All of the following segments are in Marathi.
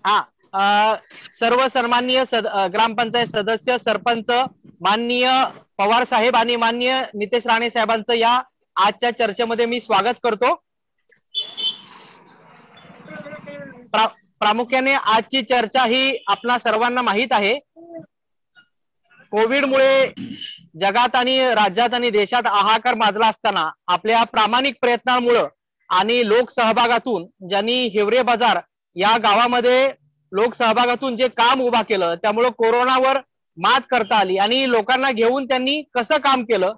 हा सर्व सन्माननीय ग्रामपंचायत सदस्य, सरपंच, माननीय पवार साहेब आणि माननीय नितेश राणे साहेबांचं या आजच्या चर्चेमध्ये मी स्वागत करतो। प्रामुख्याने आजची चर्चा ही आपल्या सर्वांना माहित आहे, कोविडमुळे जगात आणि राज्यात आणि देशात हाहाकार माजला असताना आपल्या प्रामाणिक प्रयत्नांमुळे आणि लोकसहभागातून ज्यांनी हिवरे बाजार या गावामध्ये लोकसहभागातून जे काम उभा केलं त्यामुळे कोरोनावर मात करता आली आणि लोकांना घेऊन त्यांनी कसं काम केलं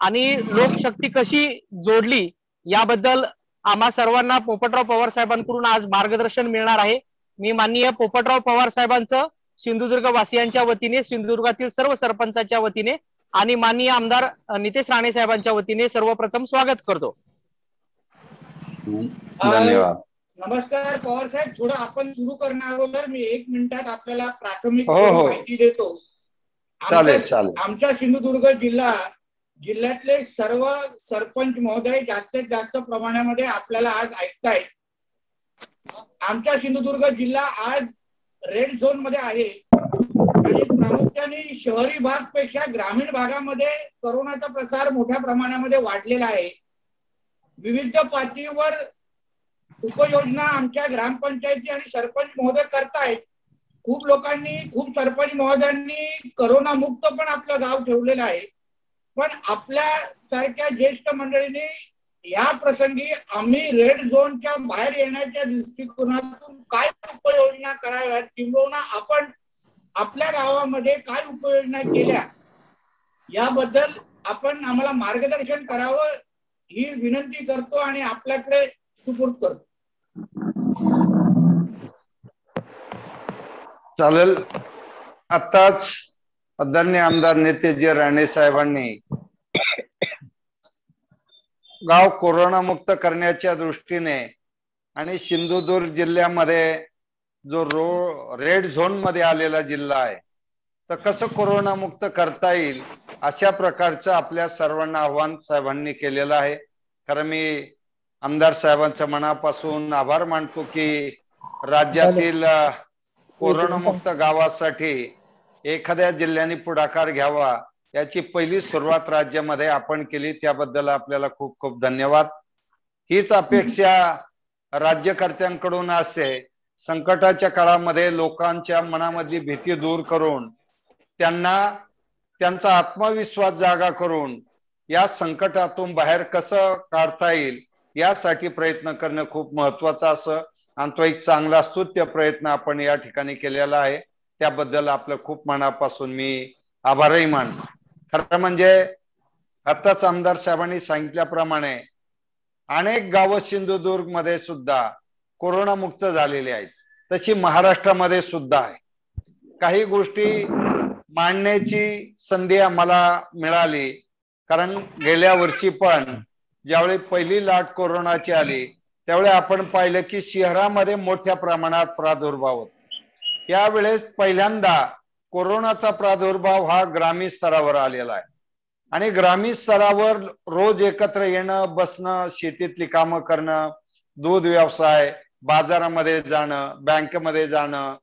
आणि लोकशक्ती कशी जोडली याबद्दल आम्हा सर्वांना पोपटराव पवार साहेबांकडून आज मार्गदर्शन मिळणार आहे। मी माननीय पोपटराव पवार साहेबांचं सिंधुदुर्ग वासियांच्या वतीने, सिंधुदुर्गातील सर्व सरपंचांच्या वतीने आणि माननीय आमदार नितेश राणे साहेबांच्या वतीने सर्वप्रथम स्वागत करतो। धन्यवाद। नमस्कार पवार साहेब, थोडं आपण सुरू करण्या अगोदर मी 1 मिनिटात आपल्याला प्राथमिक माहिती देतो। आमच्या सिंधुदुर्ग जिल्ह्यातले सर्व सरपंच महोदय जास्तीत जास्त प्रमाणामध्ये आपल्याला आज ऐकतायत। आमचा सिंधुदुर्ग जिल्हा आज रेड झोन मध्ये आहे आणि प्रामुख्याने शहरी भाग पेक्षा ग्रामीण भागामध्ये कोरोनाचा प्रसार मोठ्या प्रमाणामध्ये वाढलेला आहे। विविध पातळीवर उपयोजना आमच्या ग्रामपंचायती आणि सरपंच महोदय करतायत। खूप लोकांनी, खूप सरपंच महोदयांनी कोरोना मुक्त पण आपलं गाव ठेवलेलं आहे। पण आपल्या सारख्या ज्येष्ठ मंडळींनी या प्रसंगी आम्ही रेड झोनच्या बाहेर येण्याच्या दृष्टिकोनातून काय उपाययोजना कराव्यात किंवा आपण आपल्या गावामध्ये काय उपाययोजना केल्या याबद्दल आपण आम्हाला मार्गदर्शन करावं ही विनंती करतो आणि आपल्याकडे सुपूर्द करतो। चालेल। आताच आदरणीय आमदार नितेशजी राणे साहेबांनी गाव कोरोना मुक्त करण्याच्या दृष्टीने आणि सिंधुदुर्ग जिल्ह्यामध्ये जो रेड झोन मध्ये आलेला जिल्हा आहे तर कसं कोरोना मुक्त करता येईल अशा प्रकारचं आपल्या सर्वांना आव्हान साहेबांनी केलेलं आहे। खरं मी आमदार साहेबांच्या मनापासून आभार मानतो की राज्यातील कोरोना मुक्त गावासाठी एखाद्या जिल्ह्याने पुढाकार घ्यावा याची पहिली सुरुवात राज्यामध्ये आपण केली, त्याबद्दल आपल्याला खूप खूप धन्यवाद। हीच अपेक्षा राज्यकर्त्यांकडून असते। संकटाच्या काळामध्ये लोकांच्या मनामधली भीती दूर करून त्यांना त्यांचा आत्मविश्वास जागा करून या संकटातून बाहेर कसं काढता येईल यासाठी प्रयत्न करणं खूप महत्त्वाचं असं आणि तो एक चांगला स्तुत्य प्रयत्न आपण या ठिकाणी केलेला आहे। त्याबद्दल आपलं खूप मनापासून मी आभारही मानतो। खरं म्हणजे आताच आमदार साहेबांनी सांगितल्याप्रमाणे अनेक गावं सिंधुदुर्ग मध्ये सुद्धा कोरोना मुक्त झालेली आहेत, तशी महाराष्ट्रामध्ये सुद्धा आहे। काही गोष्टी मांडण्याची संधी आम्हाला मिळाली, कारण गेल्या वर्षी पण ज्यावेळी पहिली लाट कोरोनाची आली त्यावेळी आपण पाहिलं की शहरामध्ये मोठ्या प्रमाणात प्रादुर्भाव होता। त्यावेळेस पहिल्यांदा कोरोनाचा प्रादुर्भाव हा ग्रामीण स्तरावर आलेला आहे आणि ग्रामीण स्तरावर रोज एकत्र येणं, बसणं, शेतीतली कामं करणं, दूध व्यवसाय, बाजारामध्ये जाणं, बँकेमध्ये जाणं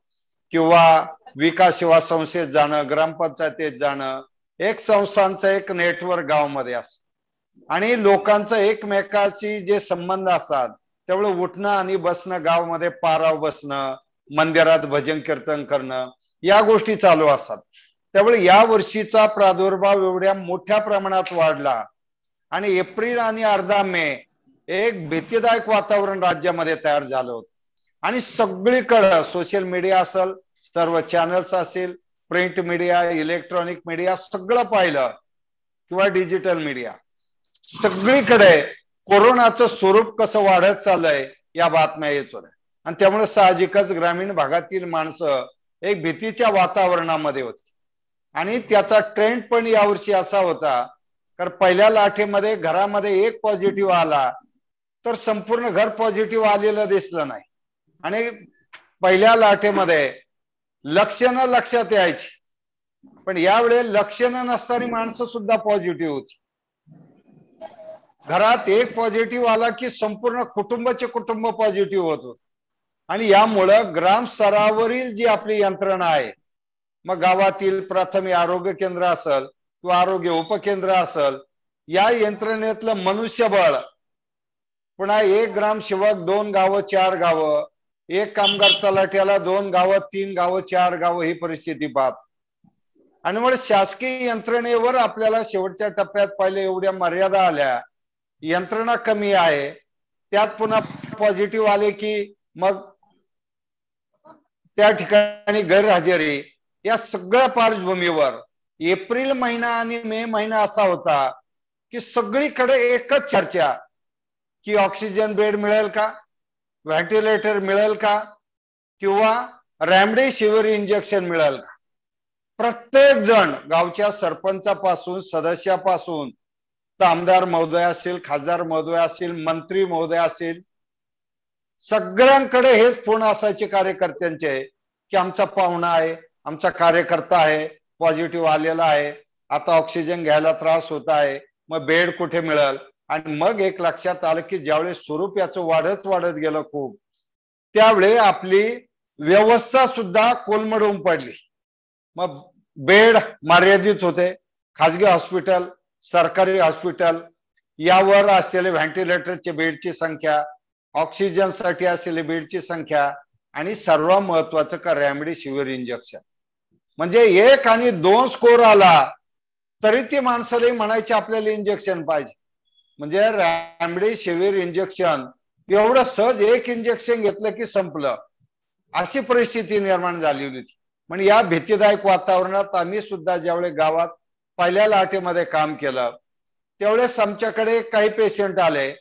किंवा विकास सेवा संस्थेत जाणं, ग्रामपंचायतीत जाणं, एक संस्थांचं एक नेटवर्क गावामध्ये असतं आणि लोकांचं एकमेकाची जे संबंध असतात त्यामुळे उठणं आणि बसणं, गावामध्ये पाराव बसणं, मंदिरात भजन कीर्तन करणं या गोष्टी चालू असतात। त्यामुळे या वर्षीचा प्रादुर्भाव एवढ्या मोठ्या प्रमाणात वाढला आणि एप्रिल आणि अर्धा मे एक भीतीदायक वातावरण राज्यामध्ये तयार झालं होतं आणि सगळीकडे सोशल मीडिया असेल, सर्व चॅनल्स असतील, प्रिंट मीडिया, इलेक्ट्रॉनिक मीडिया सगळं पाहिलं किंवा डिजिटल मीडिया, सगळीकडे कोरोनाचं स्वरूप कसं वाढत चाललंय या बातम्या येत होत्या आणि त्यामुळे साहजिकच ग्रामीण भागातील माणसं एक भीतीच्या वातावरणामध्ये होती आणि त्याचा ट्रेंड पण यावर्षी असा होता तर पहिल्या लाटेमध्ये घरामध्ये एक पॉझिटिव्ह आला तर संपूर्ण घर पॉझिटिव्ह आलेलं दिसलं नाही आणि पहिल्या लाटेमध्ये लक्षणं लक्षात यायची पण यावेळेस लक्षणं नसणारी माणसं सुद्धा पॉझिटिव्ह होती। घरात एक पॉझिटिव्ह आला की संपूर्ण कुटुंबाचे कुटुंब पॉझिटिव्ह होत होते आणि यामुळं ग्राम स्तरावरील जी आपली यंत्रणा आहे, मग गावातील प्राथमिक आरोग्य केंद्र असेल किंवा आरोग्य उपकेंद्र असेल, या यंत्रणेतलं मनुष्यबळ, पुन्हा 1 ग्रामसेवक 2 गावं 4 गावं, 1 कामगार तलाठ्याला 2 गावं 3 गावं 4 गावं, ही परिस्थिती पाहत. आणि मग शासकीय यंत्रणेवर आपल्याला शेवटच्या टप्प्यात पहिले एवढ्या मर्यादा आल्या, यंत्रणा कमी आहे, त्यात पुन्हा पॉझिटिव्ह आले की मग त्या ठिकाणी गैरहजेरी, या सगळ्या पार्श्वभूमीवर एप्रिल महिना आणि मे महिना असा होता की सगळीकडे एकच चर्चा की ऑक्सिजन बेड मिळेल का, व्हेंटिलेटर मिळेल का, किंवा रेमडेसिवीर इंजेक्शन मिळेल का. प्रत्येक जण, गावच्या सरपंचापासून सदस्यापासून तर आमदार महोदय असतील, खासदार महोदय असतील, मंत्री महोदय असतील, सगळ्यांकडे हेच फोन असायचे कार्यकर्त्यांचे की आमचा पाहुणा आहे, आमचा कार्यकर्ता आहे, पॉझिटिव्ह आलेला आहे, आता ऑक्सिजन घ्यायला त्रास होत आहे, मग बेड कुठे मिळेल. आणि मग एक लक्षात आलं की ज्यावेळेस स्वरूप याचं वाढत वाढत गेलं खूप, त्यावेळी आपली व्यवस्था सुद्धा कोलमडून पडली. मग बेड मर्यादित होते. खाजगी हॉस्पिटल, सरकारी हॉस्पिटल यावर असलेले व्हेंटिलेटरचे बेडची संख्या, ऑक्सिजनसाठी असलेले बेडची संख्या, आणि सर्वात महत्वाचं का रेमडेसिवीर इंजेक्शन. म्हणजे 1 आणि 2 स्कोर आला तरी ती माणसाला म्हणायची आपल्याला इंजेक्शन पाहिजे. म्हणजे रेमडेसिवीर इंजेक्शन एवढं सहज 1 इंजेक्शन घेतलं की संपलं, अशी परिस्थिती निर्माण झालेली होती. म्हणजे या भीतीदायक वातावरणात आम्ही सुद्धा ज्यावेळेस गावात पहिल्या लाटेमध्ये काम केलं, त्यावेळेस आमच्याकडे काही पेशंट आले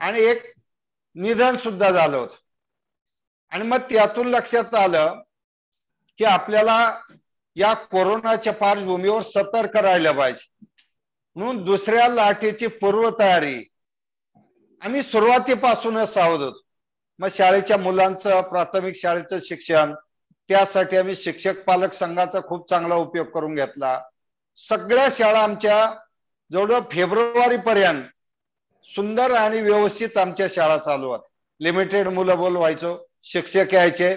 आणि एक निधन सुद्धा झालं होतं. आणि मग त्यातून लक्षात आलं की आपल्याला या कोरोनाच्या पार्श्वभूमीवर सतर्क राहिलं पाहिजे. म्हणून दुसऱ्या लाटेची पूर्वतयारी आम्ही सुरुवातीपासूनच सावध होतो. मग शाळेच्या मुलांचं, प्राथमिक शाळेचं शिक्षण, त्यासाठी आम्ही शिक्षक पालक संघाचा खूप चांगला उपयोग करून घेतला. सगळ्या शाळा आमच्या जवळ फेब्रुवारी पर्यंत सुंदर आणि व्यवस्थित आमच्या शाळा चालू होत्या. लिमिटेड मुलं बोलवायचो, शिक्षक यायचे,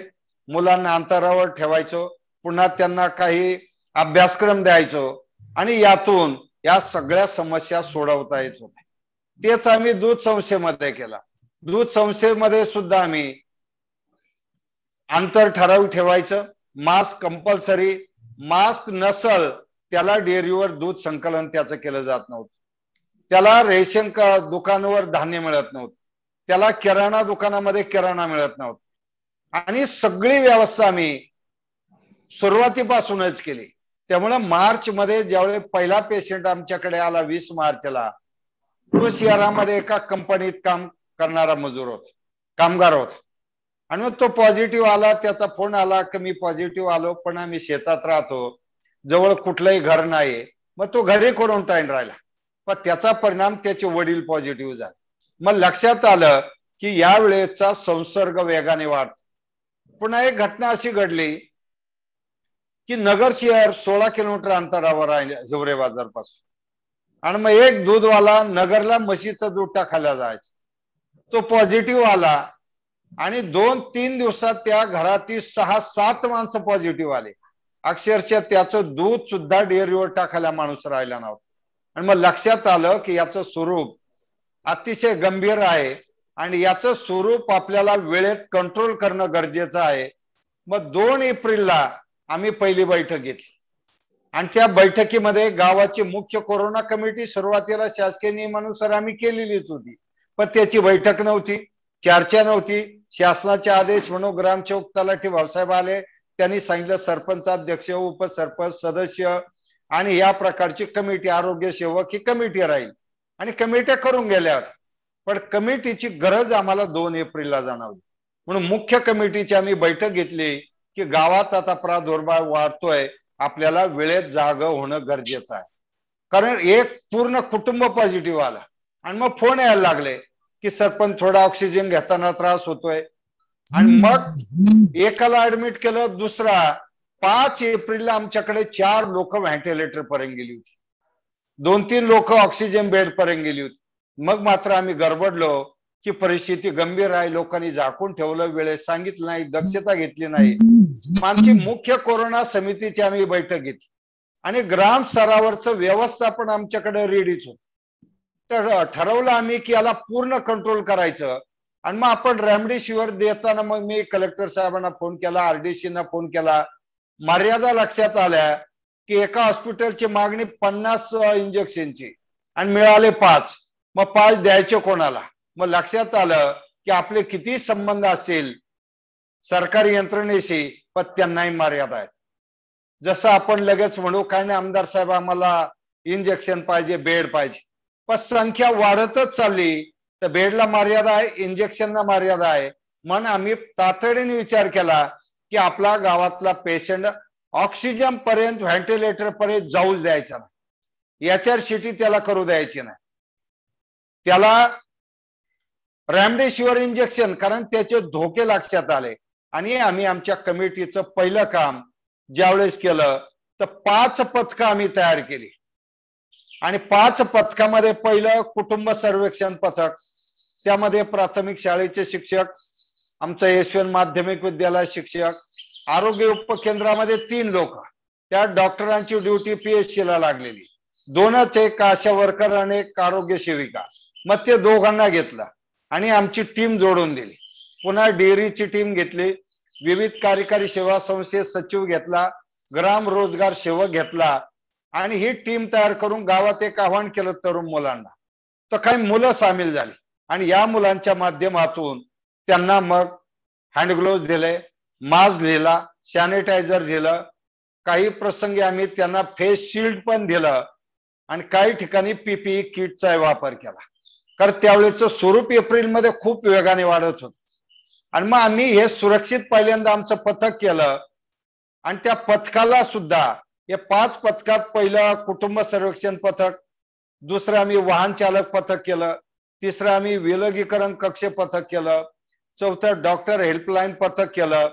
मुलांना अंतरावर ठेवायचो, पुन्हा त्यांना काही अभ्यासक्रम द्यायचो आणि यातून या सगळ्या समस्या सोडवता येत होत्या. तेच आम्ही दूध संस्थेमध्ये केला. दूध संस्थेमध्ये सुद्धा आम्ही अंतर ठराविक ठेवायचं, मास्क कंपल्सरी, मास्क नसल त्याला डेअरीवर दूध संकलन त्याचं केलं जात नव्हतं, त्याला रेशन दुकानावर धान्य मिळत नव्हतं, त्याला किराणा दुकानामध्ये किराणा मिळत नव्हता. आणि सगळी व्यवस्था आम्ही सुरुवातीपासूनच केली. त्यामुळे मार्च मध्ये ज्यावेळेस पहिला पेशंट आमच्याकडे आला 20 मार्चला, तो शहरामध्ये एका कंपनीत काम करणारा मजूर होता, कामगार होता. आणि मग तो पॉझिटिव्ह आला, त्याचा फोन आला की मी पॉझिटिव्ह आलो पण आम्ही शेतात राहतो, जवळ कुठलंही घर नाही. मग तो घरी क्वारंटाईन राहिला, पण त्याचा परिणाम त्याचे वडील पॉझिटिव्ह झाले. मग लक्षात आलं की या वेळेचा संसर्ग वेगाने वाढतो. पुन्हा एक घटना अशी घडली की नगर शहर 16 किलोमीटर अंतरावर आहे हिवरे बाजार पासून, आणि मग एक दूधवाला नगरला म्हशीचं दूध टाकायला जायचं, तो पॉझिटिव्ह आला आणि 2-3 दिवसात त्या घरातील 6-7 माणसं पॉझिटिव्ह आले. अक्षरशः त्याचं दूध सुद्धा डेअरीवर टाकायला माणूस राहिला नव्हता. आणि मग लक्षात आलं की याचं स्वरूप अतिशय गंभीर आहे आणि याचं स्वरूप आपल्याला वेळेत कंट्रोल करणं गरजेचं आहे. मग 2 एप्रिलला आम्ही पहिली बैठक घेतली आणि त्या बैठकीमध्ये गावाची मुख्य कोरोना कमिटी सुरुवातीला शासकीय नियमानुसार आम्ही केलेलीच होती, पण त्याची बैठक नव्हती, चर्चा नव्हती. शासनाचे आदेश म्हणून ग्रामसेवक तलाठी भाऊसाहेब आले, त्यांनी सांगितलं सरपंच, अध्यक्ष, उपसरपंच, सदस्य आणि या प्रकारची कमिटी, आरोग्य सेवक ही कमिटी राहील. आणि कमिट्या करून गेल्या, पण कमिटीची गरज आम्हाला 2 एप्रिलला जाणवली. म्हणून मुख्य कमिटीची आम्ही बैठक घेतली की गावात आता प्रादुर्भाव वाढतोय, आपल्याला वेळेत जागा होणं गरजेचं आहे. कारण एक पूर्ण कुटुंब पॉझिटिव्ह आला आणि मग फोन यायला लागले की सरपंच थोडा ऑक्सिजन घेताना त्रास होतोय. आणि मग एकाला ऍडमिट केलं, दुसरा 5 एप्रिलला आमच्याकडे 4 लोक व्हेंटिलेटर पर्यंत गेली होती, 2-3 लोक ऑक्सिजन बेड पर्यंत गेली होती. मग मात्र आम्ही गडबडलो की परिस्थिती गंभीर आहे, लोकांनी झाकून ठेवलं, वेळेत सांगितलं नाही, दक्षता घेतली नाही. आमची मुख्य कोरोना समितीची आम्ही बैठक घेतली आणि ग्राम स्तरावरचं व्यवस्थापन आमच्याकडे रेडीच होत. तर ठरवलं आम्ही की याला पूर्ण कंट्रोल करायचं. आणि मग आपण रेमडेसिवीर देताना मग मी कलेक्टर साहेबांना फोन केला, RDC ना फोन केला. मर्यादा लक्षात आल्या की एका हॉस्पिटलची मागणी 50 इंजेक्शनची आणि मिळाले 5. मग 5 द्यायचे कोणाला? मग लक्षात आलं की आपले किती संबंध असतील सरकारी यंत्रणेशी, पण त्यांनाही मर्यादा आहेत. जसं आपण लगेच म्हणू काय नाही आमदार साहेब आम्हाला इंजेक्शन पाहिजे, बेड पाहिजे, पण संख्या वाढतच चालली. तर बेडला मर्यादा आहे, इंजेक्शनला मर्यादा आहे. म्हणून आम्ही तातडीने विचार केला की आपला गावातला पेशंट ऑक्सिजन पर्यंत, व्हेंटिलेटर पर्यंत जाऊच द्यायचा नाही, याच्यावर शिटी त्याला करू द्यायची नाही. त्याला रेमडेसिवीर इंजेक्शन, कारण त्याचे धोके लक्षात आले. आणि आम्ही आमच्या कमिटीचं पहिलं काम ज्यावेळेस केलं तर 5 पथकं आम्ही तयार केली. आणि 5 पथकामध्ये पहिलं कुटुंब सर्वेक्षण पथक, त्यामध्ये प्राथमिक शाळेचे शिक्षक, आमचं यशवंत माध्यमिक विद्यालय शिक्षक, आरोग्य उपकेंद्रामध्ये 3 लोक, त्या डॉक्टरांची ड्युटी PHC ला लागलेली, 2च, एक आशा वर्कर आणि एक आरोग्य सेविका. मग ते दोघांना घेतलं आणि आमची टीम जोडून दिली. पुन्हा डेअरीची टीम घेतली, विविध कार्यकारी सेवा संस्थेत सचिव घेतला, ग्राम रोजगार सेवक घेतला आणि ही टीम तयार करून गावात एक आव्हान केलं तरुण मुलांना. तर काही मुलं सामील झाली आणि या मुलांच्या माध्यमातून त्यांना मग हँड ग्लोव्ह दिले, मास्क दिला, सॅनिटायझर दिलं, काही प्रसंगी आम्ही त्यांना फेस शिल्ड पण दिलं आणि काही ठिकाणी PPE किटचा वापर केला. कारण त्यावेळेचं स्वरूप एप्रिलमध्ये खूप वेगाने वाढत होतं. आणि मग आम्ही हे सुरक्षित पहिल्यांदा आमचं पथक केलं आणि त्या पथकाला सुद्धा या 5 पथकात पहिलं कुटुंब सर्वेक्षण पथक, दुसरं आम्ही वाहन चालक पथक केलं, तिसरं आम्ही विलगीकरण कक्ष पथक केलं, चौथं डॉक्टर हेल्पलाईन पथक केलं,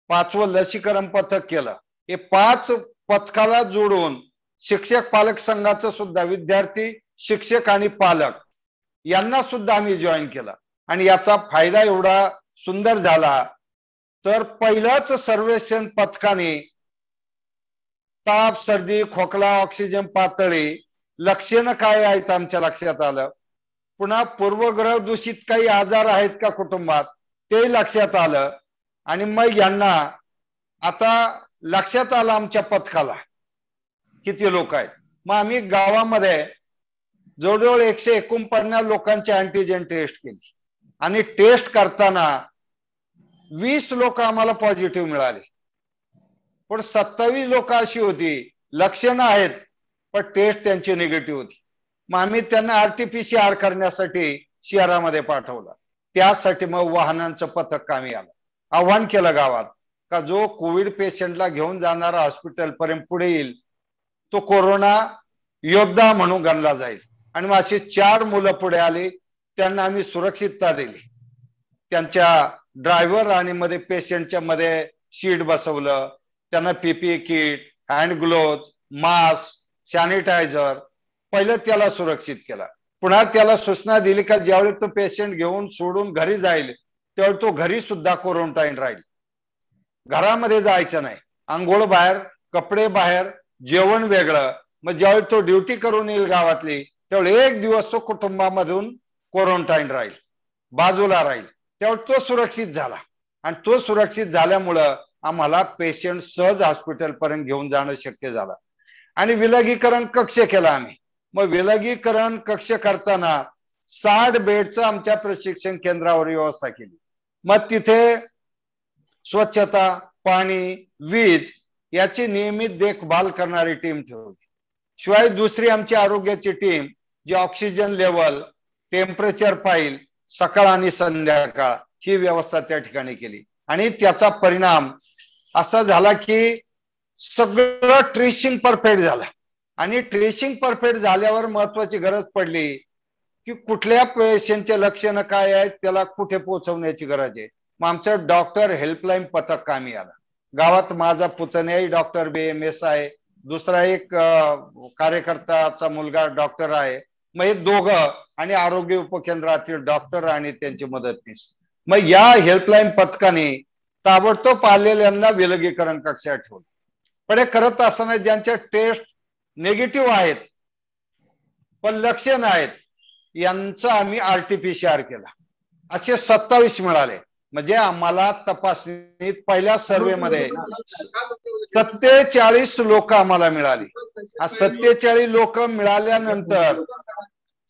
5वं लसीकरण पथक केलं. हे 5 पथकाला जोडून शिक्षक पालक संघाचं सुद्धा, विद्यार्थी, शिक्षक आणि पालक यांना सुद्धा आम्ही जॉईन केलं. आणि याचा फायदा एवढा सुंदर झाला तर पहिल्याच सर्वेक्षण पथकाने ताप, सर्दी, खोकला, ऑक्सिजन पातळी, लक्षणं काय आहेत आमच्या लक्षात आलं. पुन्हा पूर्वग्रह दूषित काही आजार आहेत का कुटुंबात ते लक्षात आलं. आणि मग यांना आता लक्षात आलं आमच्या पथकाला किती लोक आहेत. मग आम्ही गावामध्ये जवळजवळ 149 लोकांची अँटीजेन टेस्ट केली आणि टेस्ट करताना 20 लोक आम्हाला पॉझिटिव्ह मिळाले, पण 27 लोक अशी होती लक्षणं आहेत पण टेस्ट त्यांची निगेटिव्ह होती. मग आम्ही त्यांना RT-PCR करण्यासाठी शहरामध्ये पाठवलं. त्यासाठी मग वाहनांचं पथक कामी आलं. आव्हान केलं गावात का जो कोविड पेशंटला घेऊन जाणारा हॉस्पिटल पर्यंत पुढे येईल तो कोरोना योद्धा म्हणून गणला जाईल. आणि मग अशी 4 मुलं पुढे आली, त्यांना आम्ही सुरक्षितता दिली. त्यांच्या ड्रायव्हर आणि मध्ये पेशंटच्या मध्ये शीट बसवलं, त्यांना PPE kit, hand glove, mask, sanitiser, पहिलं त्याला सुरक्षित केलं. पुन्हा त्याला सूचना दिली का ज्यावेळी तो पेशंट घेऊन सोडून घरी जाईल त्यावेळी तो घरी सुद्धा क्वारंटाईन राहील, घरामध्ये जायचं नाही, आंघोळ बाहेर, कपडे बाहेर, जेवण वेगळं. मग ज्यावेळी तो ड्युटी करून येईल गावातली त्यावेळी 1 दिवस तो कुटुंबामधून क्वारंटाईन राहील, बाजूला राहील. त्यावेळी तो सुरक्षित झाला आणि तो सुरक्षित झाल्यामुळं आम्हाला पेशंट सहज हॉस्पिटल पर्यंत घेऊन जाणं शक्य झालं. आणि विलगीकरण कक्ष केला आम्ही. मग विलगीकरण कक्ष करताना 60 बेडचं आमच्या प्रशिक्षण केंद्रावर व्यवस्था केली. मग तिथे स्वच्छता, पाणी, वीज याची नियमित देखभाल करणारी टीम ठेवली. शिवाय दुसरी आमची आरोग्याची टीम जी ऑक्सिजन लेवल, टेम्परेचर फाईल सकाळ आणि संध्याकाळ ही व्यवस्था त्या ठिकाणी केली. आणि त्याचा परिणाम असा झाला की सगळं ट्रेसिंग परफेक्ट झालं. आणि ट्रेसिंग परफेक्ट झाल्यावर महत्वाची गरज पडली की कुठल्या पेशंटचे लक्षणं काय आहेत, त्याला कुठे पोहोचवण्याची गरज आहे. मग आमचं डॉक्टर हेल्पलाईन पथक कामी आलं. गावात माझा पुतण्याही डॉक्टर BMS आहे, दुसरा एक कार्यकर्त्याचा मुलगा डॉक्टर आहे. मग हे दोघं आणि आरोग्य उपकेंद्रातील डॉक्टर आणि त्यांची मदतनीस. मग या हेल्पलाईन पथकाने ताबडतोब आलेल्यांना विलगीकरण कक्षात ठेवलं. पण हे करत असताना ज्यांच्या टेस्ट निगेटिव्ह आहेत पण लक्षण आहेत यांचं आम्ही RT-PCR केला. असे 27 मिळाले. म्हणजे आम्हाला तपासणीत पहिल्या सर्वे मध्ये 47 लोक आम्हाला मिळाली. 47 लोक मिळाल्यानंतर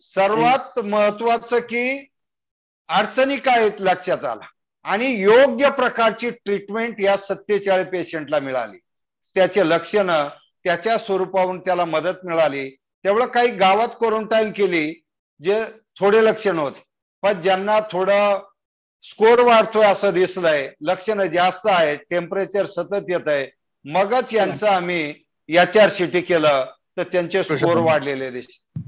सर्वात महत्वाचं की अडचणी काय आहेत लक्षात आला आणि योग्य प्रकारची ट्रीटमेंट या 47 पेशंटला मिळाली. त्याचे लक्षण त्याच्या स्वरूपावरून त्याला मदत मिळाली. तेवढं काही गावात क्वारंटाईन केली जे थोडे लक्षण होते, पण ज्यांना थोडं स्कोर वाढतोय असं दिसलंय, लक्षणं जास्त आहे, टेम्परेचर सतत येत आहे, मगच यांचं आम्ही HRCT केलं तर त्यांचे स्कोर वाढलेले दिसले.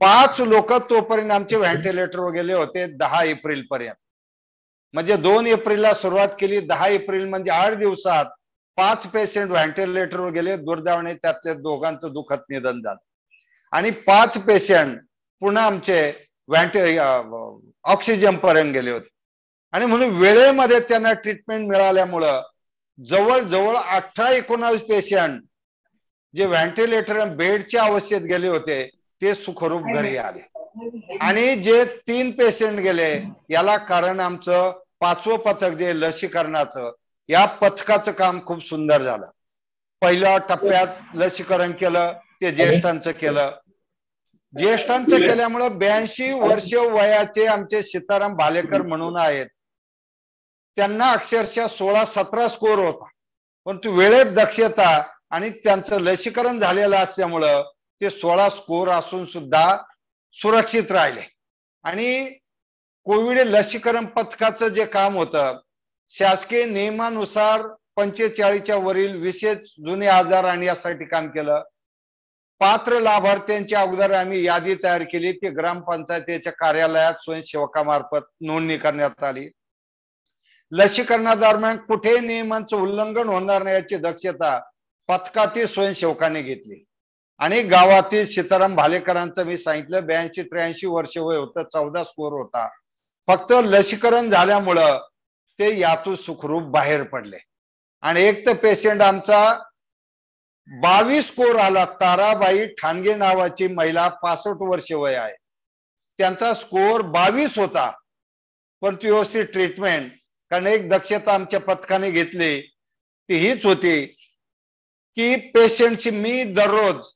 5 लोक तोपर्यंत आमचे व्हेंटिलेटर वगैरे होते 10 एप्रिल पर्यंत. म्हणजे 2 एप्रिलला सुरुवात केली, 10 एप्रिल म्हणजे 8 दिवसात 5 पेशंट व्हेंटिलेटरवर गेले. दुर्दैवाने त्यातल्या दोघांचं दुःखद निधन झालं आणि 5 पेशंट पुन्हा आमचे ऑक्सिजन पर्यंत गेले होते. आणि म्हणून वेळेमध्ये त्यांना ट्रीटमेंट मिळाल्यामुळं जवळजवळ 18-19 पेशंट जे व्हेंटिलेटर बेडच्या अवस्थेत गेले होते ते सुखरूप घरी आले. आणि जे 3 पेशंट गेले याला कारण आमचं 5वं पथक जे लसीकरणाचं, या पथकाचं काम खूप सुंदर झालं. पहिल्या टप्प्यात लसीकरण केलं ते ज्येष्ठांचं केलं. ज्येष्ठांचं केल्यामुळे 82 वर्ष वयाचे आमचे सीताराम भालेकर म्हणून आहेत, त्यांना अक्षरशः 16-17 स्कोर होता, परंतु वेळेत दक्षता आणि त्यांचं लसीकरण झालेलं असल्यामुळं ते 16 स्कोर असून सुद्धा सुरक्षित राहिले. आणि कोविड लसीकरण पथकाचं जे काम होतं शासकीय नियमानुसार 45च्या वरील विशेष जुने आजार आणि यासाठी काम केलं. पात्र लाभार्थ्यांच्या अगोदर आम्ही यादी तयार केली, ती ग्रामपंचायतीच्या कार्यालयात स्वयंसेवकामार्फत नोंदणी करण्यात आली. लसीकरणादरम्यान कुठे नियमांचं उल्लंघन होणार नाही याची दक्षता पथकातील स्वयंसेवकाने घेतली. आणि गावातील सीताराम भालेकरांचं मी सांगितलं 82-83 वर्ष वय होतं, 14 स्कोर होता. फक्त लसीकरण झाल्यामुळं ते यातून सुखरूप बाहेर पडले. आणि एक तर पेशंट आमचा 22 स्कोर आला, ताराबाई ठाणगे नावाची महिला, 65 वर्ष वय आहे, त्यांचा स्कोर 22 होता. पण व्यवस्थित ट्रीटमेंट, कारण एक दक्षता आमच्या पथकाने घेतली ती हीच होती की पेशंटशी मी दररोज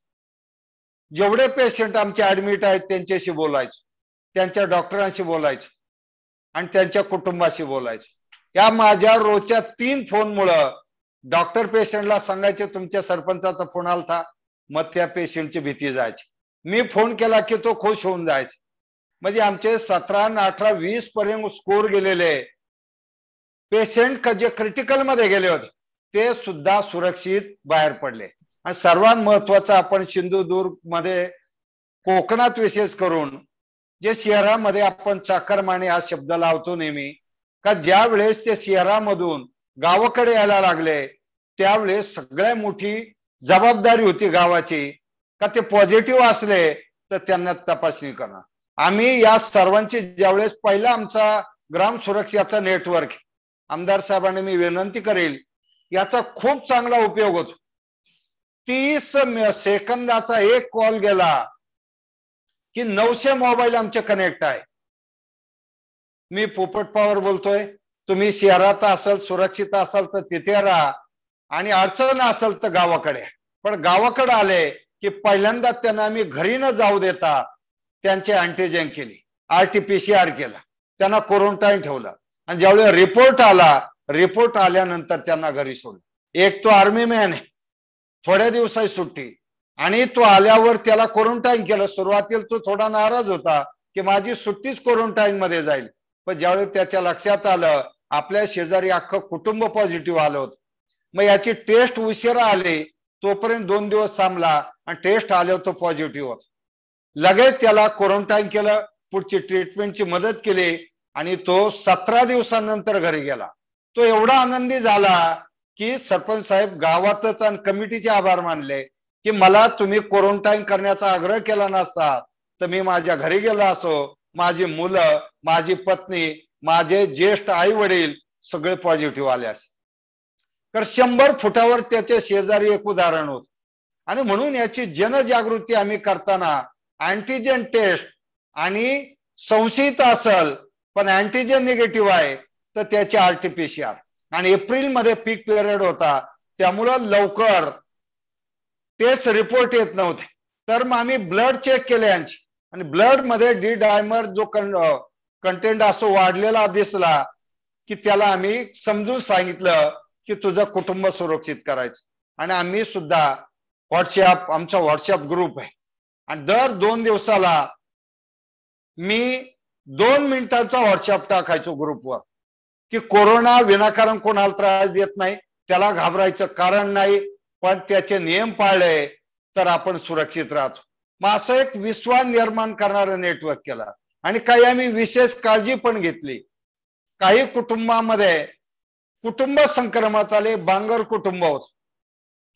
जेवढे पेशंट आमचे ऍडमिट आहेत त्यांच्याशी बोलायचो, त्यांच्या डॉक्टरांशी बोलायचो आणि त्यांच्या कुटुंबाशी बोलायचो. या माझ्या रोजच्या 3 फोनमुळं डॉक्टर पेशंटला सांगायचे तुमच्या सरपंचाचा फोन आलता, मग त्या पेशंटची भीती जायची. मी फोन केला की तो खुश होऊन जायचा. म्हणजे आमचे 17, 18, 20 पर्यंत स्कोर गेलेले पेशंट जे क्रिटिकल मध्ये गेले होते ते सुद्धा सुरक्षित बाहेर पडले. आणि सर्वात महत्वाचं आपण सिंधुदुर्ग मध्ये कोकणात विशेष करून जे शहरामध्ये आपण चाकरमाने हा शब्द लावतो नेहमी, का ज्या वेळेस ते शहरामधून गावाकडे यायला लागले त्यावेळेस सगळ्यात मोठी जबाबदारी होती गावाची का ते पॉझिटिव्ह असले तर त्यांना तपासणी करणं. आम्ही या सर्वांची ज्यावेळेस पहिला आमचा ग्राम सुरक्षेचा नेटवर्क आमदार साहेबांनी मी विनंती करेल याचा खूप चांगला उपयोग होतो. 30 सेकंदाचा एक कॉल गेला की 900 मोबाईल आमचे कनेक्ट आहे. मी पोपट पवार बोलतोय, तुम्ही शहरात असाल, सुरक्षित असाल तर तिथे राहा आणि अडचण असेल तर गावाकडे. पण गावाकडे आले की पहिल्यांदा त्यांना आम्ही घरी न जाऊ देता त्यांचे अँटीजेन केली, RT-PCR केला, त्यांना क्वारंटाईन ठेवलं आणि ज्यावेळी रिपोर्ट आल्यानंतर त्यांना घरी सोडलं. एक तो आर्मी मॅन आहे, थोड्या दिवसाची सुट्टी, आणि तो आल्यावर त्याला क्वारंटाईन केलं. सुरुवातीला तो थोडा नाराज होता की माझी सुट्टीच क्वारंटाईन मध्ये जाईल, पण ज्यावेळी त्याच्या लक्षात आलं आपल्या शेजारी अख्खं कुटुंब पॉझिटिव्ह आलं होतं, मग याची टेस्ट उशिरा आली, तोपर्यंत 2 दिवस थांबला आणि टेस्ट आल्यावर तो पॉझिटिव्ह होता. लगेच त्याला क्वारंटाईन केलं, पुढची ट्रीटमेंटची मदत केली आणि तो 17 दिवसांनंतर घरी गेला. तो एवढा आनंदी झाला की सरपंच साहेब गावातच आणि कमिटीचे आभार मानले की मला तुम्ही क्वारंटाईन करण्याचा आग्रह केला नसता तर मी माझ्या घरी गेलो असो, माझी मुलं, माझी पत्नी, माझे ज्येष्ठ आई वडील सगळे पॉझिटिव्ह आले असे. तर 100 फुटावर त्याचे शेजारी एक उदाहरण होत. आणि म्हणून याची जनजागृती आम्ही करताना अँटीजन टेस्ट आणि संशयित असेल पण अँटीजन निगेटिव्ह आहे तर त्याचे RT-PCR. आणि एप्रिलमध्ये पीक पिरियड होता, त्यामुळं लवकर टेस्ट रिपोर्ट येत नव्हते. तर मग आम्ही ब्लड चेक केले यांची, आणि ब्लड मध्ये डी डायमर जो कंटेंट असो वाढलेला दिसला की त्याला आम्ही समजून सांगितलं की तुझं कुटुंब सुरक्षित करायचं. आणि आम्ही सुद्धा आमचा व्हॉट्सअप ग्रुप आहे, आणि दर 2 दिवसाला मी 2 मिनिटांचा व्हॉट्सअप टाकायचो ग्रुपवर की कोरोना विनाकारण कोणाला त्रास देत नाही, त्याला घाबरायचं कारण नाही, पण त्याचे नियम पाळले तर आपण सुरक्षित राहतो. मग असं एक विश्वास निर्माण करणारं नेटवर्क केला. आणि काही आम्ही विशेष काळजी पण घेतली. काही कुटुंबामध्ये कुटुंब संक्रमणात आले, बांगर कुटुंब होत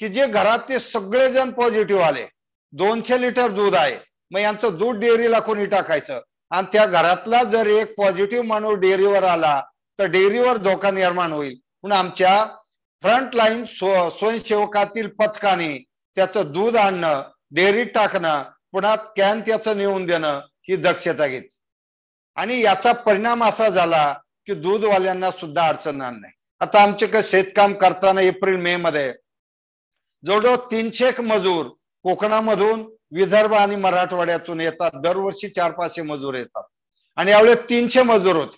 की जे घरातले सगळेजण पॉझिटिव्ह आले. 200 लिटर दूध आहे, मग यांचं दूध डेअरीला कोणी टाकायचं, आणि त्या घरातला जर एक पॉझिटिव्ह माणूस डेअरीवर आला तर डेअरीवर धोका निर्माण होईल. म्हणून आमच्या फ्रंटलाईन स्वयंसेवकातील पथकाने त्याचं दूध आणणं, डेअरीत टाकणं, पुन्हा कॅन त्याचं नेऊन देणं ही दक्षता घेतली. आणि याचा परिणाम असा झाला की दूधवाल्यांना सुद्धा अडचण नाही. आता आमच्याकडे शेतकाम करताना एप्रिल मे मध्ये जवळजवळ 300 मजूर कोकणामधून, विदर्भ आणि मराठवाड्यातून येतात. दरवर्षी 400-500 मजूर येतात, आणि यावेळेस 300 मजूर होते.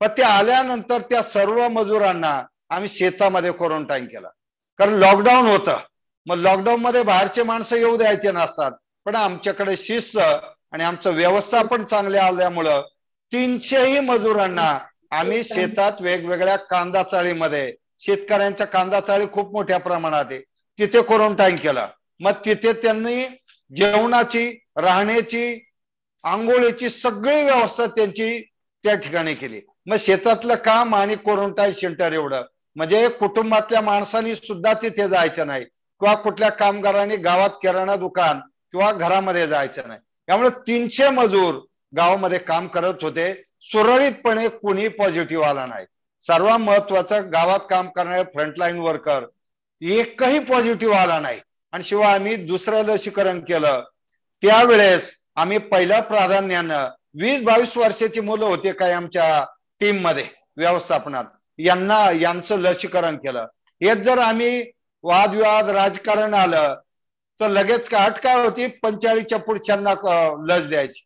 पण ते आल्यानंतर त्या सर्व मजुरांना आम्ही शेतामध्ये क्वारंटाईन केलं, कारण लॉकडाऊन होतं. मग लॉकडाऊन मध्ये बाहेरचे माणसं येऊ द्यायचे नसतात, पण आमच्याकडे शिस्त आणि आमचं व्यवस्थापन चांगले आल्यामुळं 300 मजुरांना आम्ही शेतात वेगवेगळ्या कांदा चाळीमध्ये, शेतकऱ्यांच्या कांदा चाळी खूप मोठ्या प्रमाणात आहे, तिथे क्वारंटाईन केलं. मग तिथे त्यांनी जेवणाची, राहण्याची, आंघोळीची सगळी व्यवस्था त्यांची त्या ठिकाणी केली. मग शेतातलं काम आणि क्वारंटाईन सेंटर एवढं, म्हणजे कुटुंबातल्या माणसांनी सुद्धा तिथे जायचं नाही, किंवा कुठल्या कामगारांनी गावात किराणा दुकान किंवा घरामध्ये जायचं नाही. त्यामुळे 300 मजूर गावामध्ये काम करत होते. सुरळीतपणे कोणी पॉझिटिव्ह आला नाही. सर्वात महत्वाचं, गावात काम करणारे फ्रंटलाईन वर्कर एकही पॉझिटिव्ह आला नाही. आणि शिवाय आम्ही दुसरं लसीकरण केलं त्यावेळेस आम्ही पहिल्या प्राधान्यानं 20-22 वर्षाची मुलं होते काय आमच्या टीम मध्ये व्यवस्थापनात, यांचं लसीकरण केलं. हेच जर आम्ही वादविवाद, राजकारण आलं तर लगेच अट काय होती, 45च्या पुढच्यांना लस द्यायची.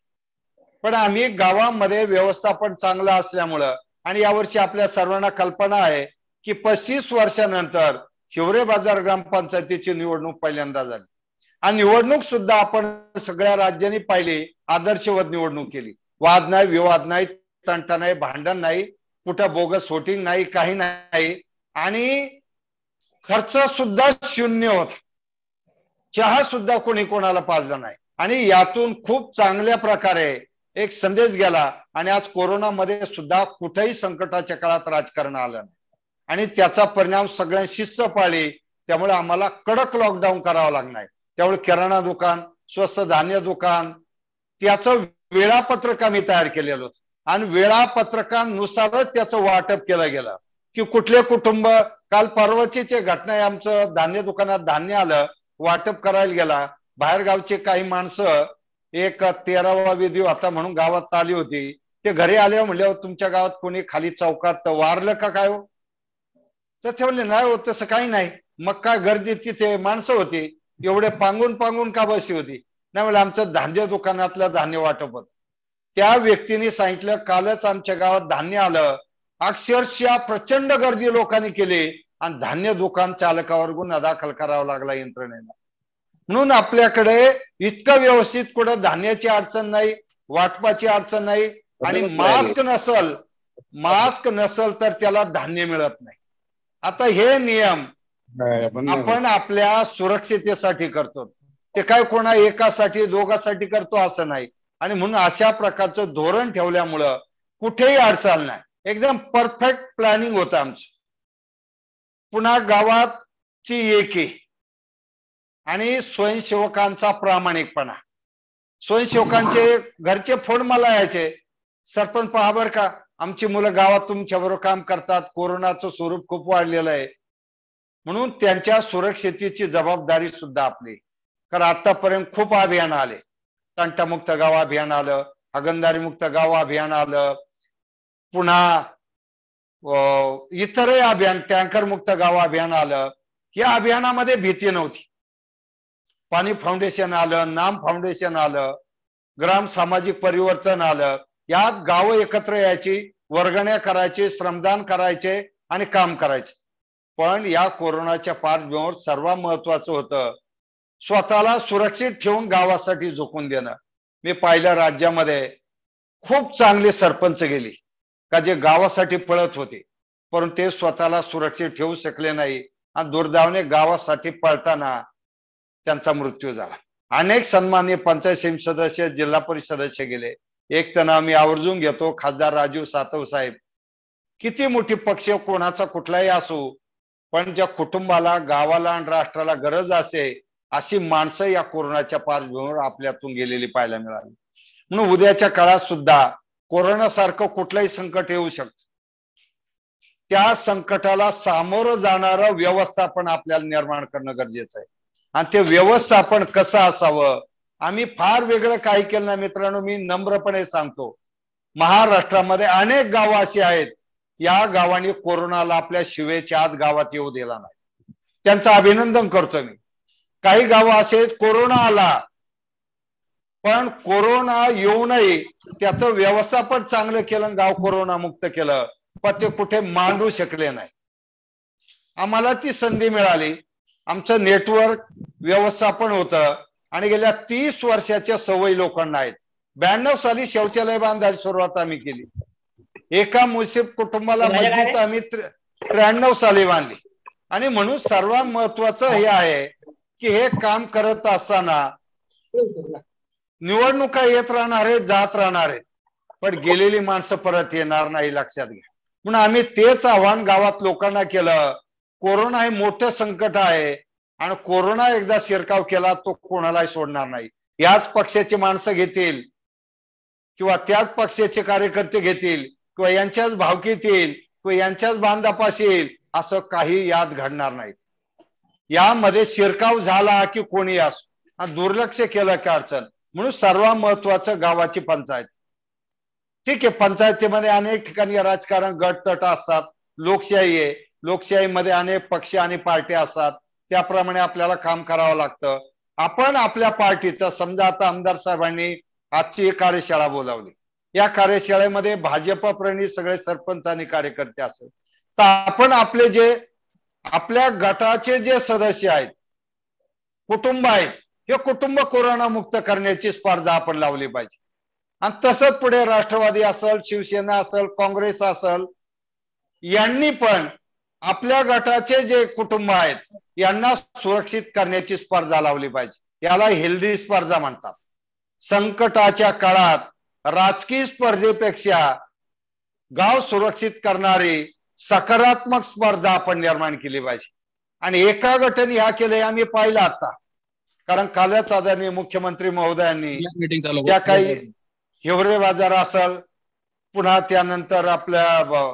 पण आम्ही गावामध्ये व्यवस्थापन चांगलं असल्यामुळं, आणि यावर्षी आपल्या सर्वांना कल्पना आहे की 35 वर्षानंतर हिवरे बाजार ग्रामपंचायतीची निवडणूक पहिल्यांदा झाली. आणि निवडणूक सुद्धा आपण सगळ्या राज्यांनी पाहिली, आदर्शवत निवडणूक केली. वाद नाही, विवाद नाही, तंटा नाही, भांडण नाही, कुठं बोगस वोटिंग नाही, काही नाही. आणि खर्च सुद्धा 0 होता. चहा सुद्धा कोणी कोणाला पाजला नाही. आणि यातून खूप चांगल्या प्रकारे एक संदेश गेला. आणि आज कोरोनामध्ये सुद्धा कुठेही संकटाच्या काळात राजकारण आलं नाही, आणि त्याचा परिणाम सगळ्यांनी शिस्त पाळली. त्यामुळे आम्हाला कडक लॉकडाऊन करावं लागणार. त्यामुळे किराणा दुकान, स्वस्त धान्य दुकान, त्याचं वेळापत्रक आम्ही तयार केलेलं होतं, आणि वेळापत्रकानुसारच त्याचं वाटप केलं गेलं. की कुठले कुटुंब, काल परवाची घटना आहे, आमचं धान्य दुकानात धान्य आलं, वाटप करायला गेला, बाहेर गावचे काही माणसं, एक 13वा विधी होता म्हणून गावात आली होती, ते घरी आल्यावर म्हणल्यावर तुमच्या गावात कोणी खाली चौकात वारलं का काय हो? तर ते म्हणले नाही होत, तसं काही नाही. मग काय गर्दी, तिथे माणसं होती, एवढे पांगून का बसली होती? नाही म्हणजे आमचं धान्य दुकानातलं धान्य वाटप होत. त्या व्यक्तीने सांगितलं कालच आमच्या गावात धान्य आलं, अक्षरशः प्रचंड गर्दी लोकांनी केली, आणि धान्य दुकान चालकावर गुन्हा दाखल करावा लागला यंत्रणेला. म्हणून आपल्याकडे इतकं व्यवस्थित कुठं धान्याची अडचण नाही, वाटपाची अडचण नाही. आणि मास्क नसल तर त्याला धान्य मिळत नाही. आता हे नियम आपण आपल्या सुरक्षितेसाठी करतो, ते काय कोणा एकासाठी दोघांसाठी करतो असं नाही. आणि म्हणून अशा प्रकारचं धोरण ठेवल्यामुळं कुठेही अडचण नाही, एकदम परफेक्ट प्लॅनिंग होतं आमचं. पुन्हा गावाची एकी आणि स्वयंसेवकांचा प्रामाणिकपणा, स्वयंसेवकांचे घरचे फोन मला यायचे, सरपंच पहा बर का, आमची मुलं गावात तुमच्याबरोबर काम करतात, कोरोनाचं स्वरूप खूप वाढलेलं आहे, म्हणून त्यांच्या सुरक्षितेची जबाबदारी सुद्धा आपली. कारण आतापर्यंत खूप अभियान आले, तंटामुक्त गाव अभियान आलं, हागणदारी मुक्त गाव अभियान आलं, पुन्हा इतरही अभियान, टँकर मुक्त गाव अभियान आलं. या अभियानामध्ये भीती नव्हती. पाणी फाउंडेशन आलं, नाम फाउंडेशन आलं, ग्राम सामाजिक परिवर्तन आलं. यात गाव एकत्र यायची, वर्गण्या करायचे, श्रमदान करायचे आणि काम करायचे. पण या कोरोनाच्या पार्श्वभूमीवर सर्वात महत्वाचं होतं स्वतःला सुरक्षित ठेवून गावासाठी झोकून देणं. मी पाहिलं राज्यामध्ये खूप चांगले सरपंच गेली का जे गावासाठी पळत होते, परंतु ते स्वतःला सुरक्षित ठेवू शकले नाही आणि दुर्दैवाने गावासाठी पळताना त्यांचा मृत्यू झाला. अनेक सन्माननीय पंचायत समिती सदस्य, जिल्हा परिषद सदस्य गेले. एक तर नाव मी आवर्जून घेतो, खासदार राजू सातव साहेब. किती मोठी पक्ष कोणाचा कुठलाही असो, पण ज्या कुटुंबाला, गावाला आणि राष्ट्राला गरज असे अशी माणसं या कोरोनाच्या पार्श्वभूमीवर आपल्यातून गेलेली पाहायला मिळाली. म्हणून उद्याच्या काळात सुद्धा कोरोनासारखं कुठलंही संकट येऊ शकतं. त्या संकटाला सामोरं जाणारं व्यवस्थापन आपल्याला निर्माण करणं गरजेचं आहे. आणि ते व्यवस्थापन कसं असावं, आम्ही फार वेगळं काही केलं नाही मित्रांनो. मी नम्रपणे सांगतो, महाराष्ट्रामध्ये अनेक गावं अशी आहेत, या गावांनी कोरोनाला आपल्या शिवेच्या आत गावात येऊ दिला नाही. त्यांचं अभिनंदन करतो मी. काही गावं असे कोरोना आला पण कोरोना येऊनही त्याचं व्यवस्थापन चांगलं केलं, गाव कोरोना मुक्त केलं, पण ते कुठे मांडू शकले नाही. आम्हाला ती संधी मिळाली. आमचं नेटवर्क व्यवस्थापन होतं आणि गेल्या 30 वर्षाच्या सवयी लोकांना आहेत. 92 साली शौचालय बांधायला सुरुवात आम्ही केली. एका मुसीब कुटुंबाला मस्जिद आम्ही 93 साली बांधली. आणि म्हणून सर्वात महत्वाचं हे आहे की हे काम करत असताना निवडणुका येत राहणार आहेत, जात राहणार आहेत, पण गेलेली माणसं परत येणार नाही, लक्षात घ्या. म्हणून आम्ही तेच आव्हान गावात लोकांना केलं. कोरोना हे मोठं संकट आहे आणि कोरोना एकदा शिरकाव केला तो कोणालाही सोडणार नाही. याच पक्षाची माणसं घेतील किंवा त्याच पक्षाचे कार्यकर्ते घेतील किंवा यांच्याच भावकीत येईल किंवा यांच्याच बांधापाशी येईल, असं काही यात घडणार नाही. यामध्ये शिरकाव झाला की कोणी असो, दुर्लक्ष केलं की अडचण. म्हणून सर्वात महत्वाचं गावाची पंचायत. ठीक आहे, पंचायतीमध्ये अनेक ठिकाणी राजकारण गटतट असतात, लोकशाही आहे, लोकशाहीमध्ये अनेक पक्ष आणि पार्टी असतात, त्याप्रमाणे आपल्याला काम करावं लागतं. आपण आपल्या पार्टीचं, समजा आता आमदार साहेबांनी आजची एक कार्यशाळा बोलावली, या कार्यशाळेमध्ये भाजप प्रणित सगळे सरपंच आणि कार्यकर्ते असतात, तर आपण आपले जे आपल्या गटाचे जे सदस्य आहेत, कुटुंब आहेत, हे कुटुंब कोरोना मुक्त करण्याची स्पर्धा आपण लावली पाहिजे. आणि तसंच पुढे राष्ट्रवादी असेल, शिवसेना असेल, काँग्रेस असेल, यांनी पण आपल्या गटाचे जे कुटुंब आहेत यांना सुरक्षित करण्याची स्पर्धा लावली पाहिजे. याला हेल्दी स्पर्धा म्हणतात. संकटाच्या काळात राजकीय स्पर्धेपेक्षा गाव सुरक्षित करणारी सकारात्मक स्पर्धा आपण निर्माण केली पाहिजे. आणि एका गटाने ह्या केले आम्ही पाहिलं आता, कारण कालच आदरणीय मुख्यमंत्री महोदयांनी त्या काही हिवरे बाजार असेल, पुन्हा त्यानंतर आपल्या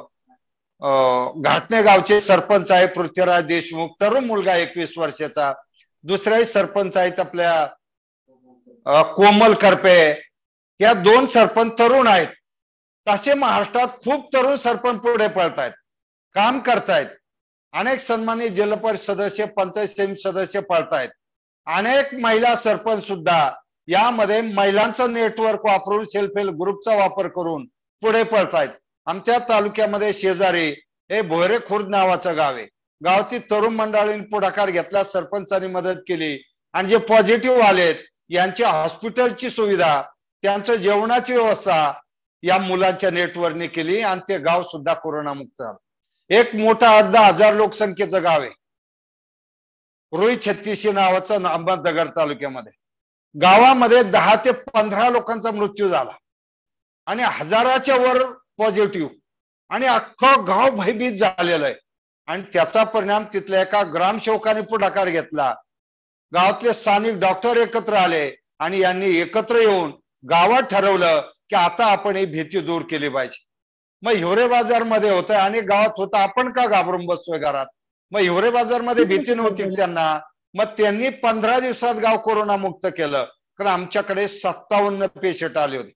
घाटणे गावचे सरपंच आहे पृथ्वीराज देशमुख, तरुण मुलगा 21 वर्षाचा, दुसराही सरपंच आहेत आपल्या कोमल करपे, या 2 सरपंच तरुण आहेत. तसे महाराष्ट्रात खूप तरुण सरपंच पुढे पळतायत, काम करतायत. अनेक सन्मानित जिल्हा परिषद सदस्य, पंचायत समिती सदस्य पळतायत. अनेक महिला सरपंच सुद्धा यामध्ये महिलांचं नेटवर्क वापरून, सेल्फ हेल्प ग्रुपचा वापर करून पुढे पळतायत. आमच्या तालुक्यामध्ये शेजारी हे भोयरे खुर्द नावाचं गाव आहे. गावातील तरुण मंडळींनी पुढाकार घेतला, सरपंचांनी मदत केली आणि जे पॉझिटिव्ह आलेत यांच्या हॉस्पिटलची सुविधा, त्यांचं जेवणाची व्यवस्था या मुलांच्या नेटवर्कने केली आणि ते गाव सुद्धा कोरोना मुक्त झालं. एक मोठा 10,000 लोकसंख्येचं गाव आहे, रोहित छत्तीशी नावाचं, अहमदनगर तालुक्यामध्ये. गावामध्ये 10 ते 15 लोकांचा मृत्यू झाला आणि 1000च्या वर पॉझिटिव्ह, आणि अख्खं गाव भयभीत झालेलं आहे. आणि त्याचा परिणाम तिथल्या एका ग्रामसेवकाने पुढाकार घेतला. गावातले स्थानिक डॉक्टर एकत्र आले आणि यांनी एकत्र येऊन गावात ठरवलं की आता आपण ही भीती दूर केली पाहिजे. मग हिवरे बाजार मध्ये होतं आणि गावात होतं, आपण का घाबरून बसतोय घरात? मग हिवरे बाजार मध्ये भीती नव्हती त्यांना. मग त्यांनी 15 दिवसात गाव कोरोना मुक्त केलं. कारण आमच्याकडे 57 पेशंट आले होते,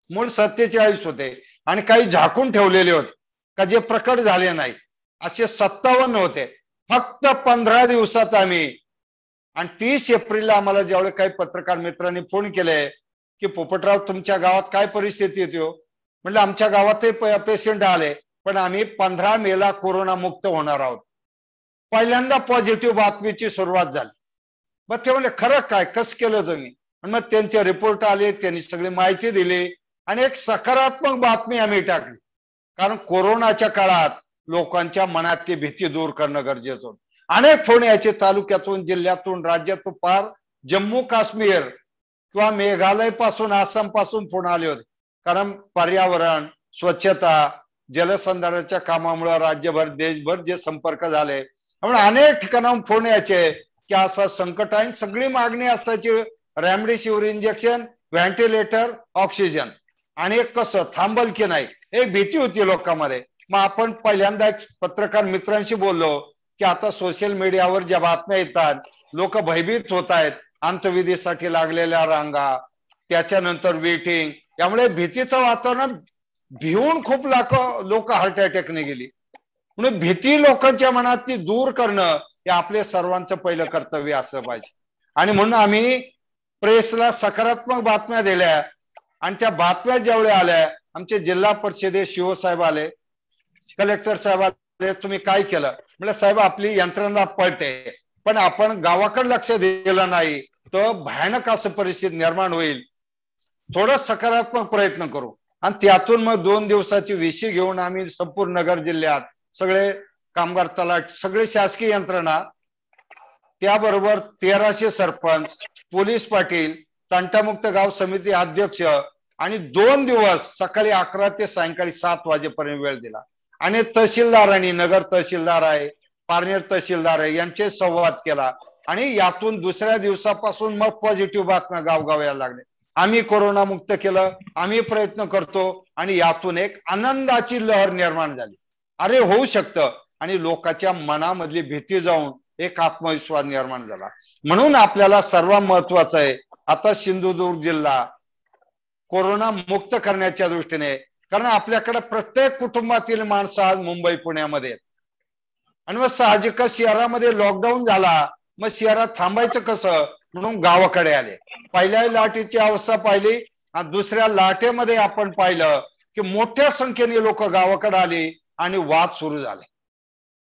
मूळ 47 होते आणि काही झाकून ठेवलेले होते का जे प्रकट झाले नाही, असे 57 होते. फक्त 15 दिवसात आम्ही. आणि 30 एप्रिलला आम्हाला ज्यावेळी काही पत्रकार मित्रांनी फोन केले की पोपटराव तुमच्या गावात काय परिस्थिती येते हो, म्हटलं आमच्या गावातही पेशंट आले पण आम्ही 15 मेला कोरोना मुक्त होणार आहोत. पहिल्यांदा पॉझिटिव्ह बातमीची सुरुवात झाली. मग ते म्हणले खरं काय, कसं केलं तुम्ही? मग त्यांचे रिपोर्ट आले, त्यांनी सगळी माहिती दिली आणि एक सकारात्मक बातमी आम्ही टाकली. कारण कोरोनाच्या काळात लोकांच्या मनातली भीती दूर करणं गरजेचं होतं. अनेक फोन याचे तालुक्यातून, जिल्ह्यातून, राज्यातून, पार जम्मू काश्मीर किंवा मेघालय पासून, आसाम पासून फोन आले होते. कारण पर्यावरण, स्वच्छता, जलसंधारणाच्या कामामुळे राज्यभर, देशभर जे संपर्क झाले त्यामुळे अनेक ठिकाणाहून फोन यायचे की असं संकट आहे. सगळी मागणी असायची रेमडेसिवीर इंजेक्शन, व्हेंटिलेटर, ऑक्सिजन. आणि कसं थांबल की नाही एक भीती होती लोकांमध्ये. मग आपण पहिल्यांदा एक पत्रकार मित्रांशी बोललो की आता सोशल मीडियावर ज्या बातम्या येतात लोक भयभीत होत आहेत, अंत्यविधीसाठी लागलेल्या रांगा, त्याच्यानंतर वेटिंग, यामुळे भीतीचं वातावरण भिवून खूप लोक हार्ट अटॅकने गेली. म्हणून भीती लोकांच्या मनातली दूर करणं हे आपले सर्वांचं पहिलं कर्तव्य असलं पाहिजे. आणि म्हणून आम्ही प्रेसला सकारात्मक बातम्या दिल्या आणि त्या बातम्या ज्यावेळी आल्या, आमचे जिल्हा परिषदे शिवसाहेब आले, कलेक्टर साहेब आले, तुम्ही काय केलं? म्हणजे साहेब आपली यंत्रणा पळते पण आपण गावाकडे लक्ष दिलं नाही तर भयानक असं परिस्थिती निर्माण होईल. थोडं सकारात्मक प्रयत्न करू. आणि त्यातून मग 2 दिवसाची विशी घेऊन आम्ही संपूर्ण नगर जिल्ह्यात सगळे कामगार तलाठ, सगळे शासकीय यंत्रणा, त्याबरोबर 1300 सरपंच, पोलीस पाटील, तंटामुक्त गाव समिती अध्यक्ष आणि 2 दिवस सकाळी 11 ते सायंकाळी 7 वाजेपर्यंत वेळ दिला. आणि तहसीलदारांनी, नगर तहसीलदार आहे, पारनेर तहसीलदार आहे, यांचे संवाद केला. आणि यातून दुसऱ्या दिवसापासून मग पॉझिटिव्ह बातम्या गावगाव यायला लागले. आम्ही कोरोना मुक्त केलं, आम्ही प्रयत्न करतो आणि यातून एक आनंदाची लहर निर्माण झाली. अरे होऊ शकतं. आणि लोकांच्या मनामधली भीती जाऊन एक आत्मविश्वास निर्माण झाला. म्हणून आपल्याला सर्वात महत्वाचं आहे आता सिंधुदुर्ग जिल्हा कोरोना मुक्त करण्याच्या दृष्टीने, कारण आपल्याकडे प्रत्येक कुटुंबातील माणसं आज मुंबई पुण्यामध्ये आहेत. आणि मग साहजिकच शहरामध्ये लॉकडाऊन झाला, मग शहरात थांबायचं कसं म्हणून गावाकडे आले. पहिल्या लाटेची अवस्था पाहिली आणि दुसऱ्या लाटेमध्ये आपण पाहिलं की मोठ्या संख्येने लोक गावाकडे आली आणि वाद सुरू झाले.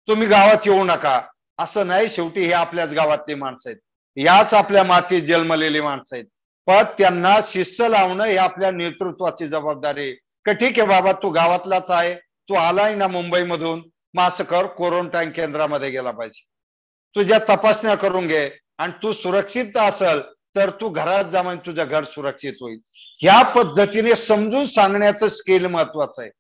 तुम्ही गावात येऊ नका असं नाही, शेवटी हे आपल्याच गावातली माणसं आहेत, याच आपल्या मातीत जन्मलेली माणसं आहेत. पण त्यांना शिस्त लावणं हे आपल्या नेतृत्वाची जबाबदारी आहे. की ठीक आहे बाबा तू गावातलाच आहे, तू आलाय ना मुंबईमधून, मग असं कर, क्वारंटाईन केंद्रामध्ये गेला पाहिजे, तुझ्या तपासण्या करून घे आणि तू सुरक्षित असेल तर तू घरात जा म्हणजे तुझं घर सुरक्षित होईल. ह्या पद्धतीने समजून सांगण्याचं स्किल महत्वाचं आहे.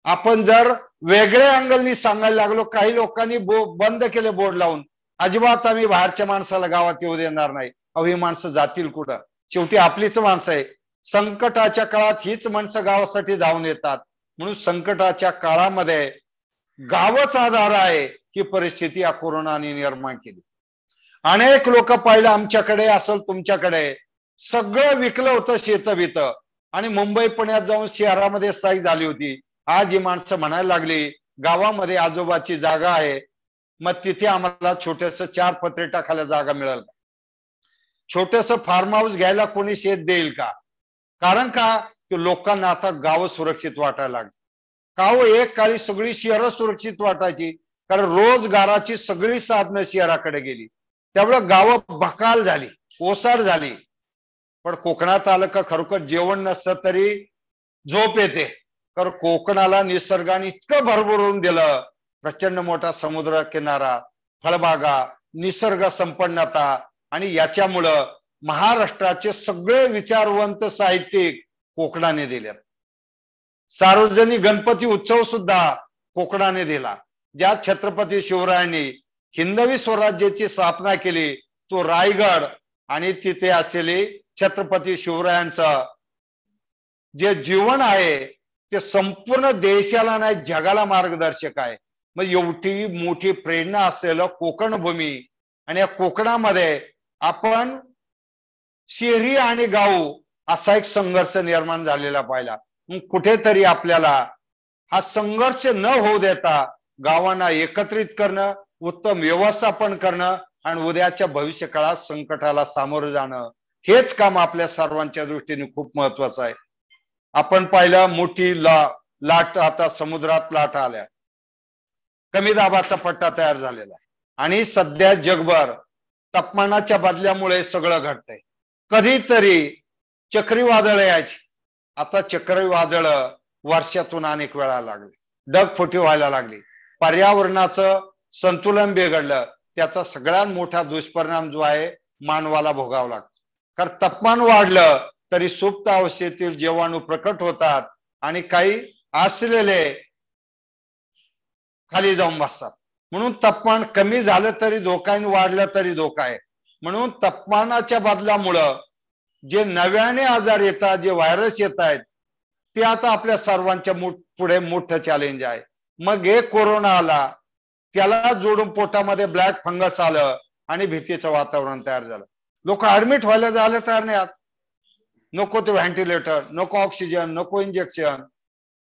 आपण जर वेगळ्या अँगलनी सांगायला लागलो, काही लोकांनी बंद केले बोर्ड लावून, अजिबात आम्ही बाहेरच्या माणसाला गावात येऊ देणार नाही. अहो ही माणसं जातील कुठं? शेवटी आपलीच माणसं आहे. संकटाच्या काळात हीच माणसं गावासाठी धावून येतात. म्हणून संकटाच्या काळामध्ये गावच आधार आहे ही परिस्थिती या कोरोनाने निर्माण केली. अनेक लोक पाहिलं आमच्याकडे असेल तुमच्याकडे, सगळं विकलं होतं शेत आणि मुंबई पुण्यात जाऊन शहरामध्ये स्थायिक झाली होती. आज ही माणसं म्हणायला लागली गावामध्ये आजोबाची जागा आहे, मग तिथे आम्हाला छोटस 4 पत्रे टाकायला जागा मिळेल का? छोटस फार्म हाऊस घ्यायला कोणी शेत देईल का? कारण का की लोकांना आता गाव सुरक्षित वाटायला लागली. का हो एक काळी सगळी शहरं सुरक्षित वाटायची, कारण रोजगाराची सगळी साधनं शहराकडे गेली, त्यामुळं गावं बकाल झाली, ओसाड झाली. पण कोकणात आलं का खरोखर जेवण नसतं तरी झोप येते, कारण कोकणाला निसर्गाने इतकं भरभरून दिलं. प्रचंड मोठा समुद्र किनारा, फळबागा, निसर्ग संपन्नता आणि याच्यामुळं महाराष्ट्राचे सगळे विचारवंत साहित्यिक कोकणाने दिलेत. सार्वजनिक गणपती उत्सव सुद्धा कोकणाने दिला. ज्या छत्रपती शिवरायांनी हिंदवी स्वराज्याची स्थापना केली तो रायगड आणि तिथे असलेली छत्रपती शिवरायांचं जे जीवन आहे ते संपूर्ण देशाला नाही जगाला मार्गदर्शक आहे. मग एवढी मोठी प्रेरणा असलेलं कोकण भूमी आणि या कोकणामध्ये आपण शहरी आणि गाव असा एक संघर्ष निर्माण झालेला पाहिला. मग कुठेतरी आपल्याला हा संघर्ष न होऊ देता गावांना एकत्रित करणं, उत्तम व्यवस्थापन करणं आणि उद्याच्या भविष्य काळात संकटाला सामोरं जाणं हेच काम आपल्या सर्वांच्या दृष्टीने खूप महत्वाचं आहे. आपण पाहिलं मोठी लाट आता समुद्रात लाट आल्या, कमी दाबाचा पट्टा तयार झालेला आहे आणि सध्या जगभर तापमानाच्या बदल्यामुळे सगळं घडतंय. कधीतरी चक्रीवादळ यायची, आता चक्रीवादळ वर्षातून अनेक वेळा लागली, ढगफुटी व्हायला लागली, पर्यावरणाचं संतुलन बिघडलं. त्याचा सगळ्यात मोठा दुष्परिणाम जो आहे मानवाला भोगावा लागतो. कारण तापमान वाढलं तरी सुप्त अवस्थेतील जीवाणू प्रकट होतात आणि काही असलेले खाली जाऊन बसतात. म्हणून तापमान कमी झालं तरी धोका आहे, वाढलं तरी धोका आहे. म्हणून तापमानाच्या बदलामुळं जे नव्याने आजार येतात, जे व्हायरस येत आहेत, ते आता आपल्या सर्वांच्या पुढे मोठं चॅलेंज आहे. मग हे कोरोना आला, त्याला जोडून पोटामध्ये ब्लॅक फंगस आलं आणि भीतीचं वातावरण तयार झालं. लोक ऍडमिट व्हायला जायला तयार नाही आहात. नको ते व्हेंटिलेटर, नको ऑक्सिजन, नको इंजेक्शन.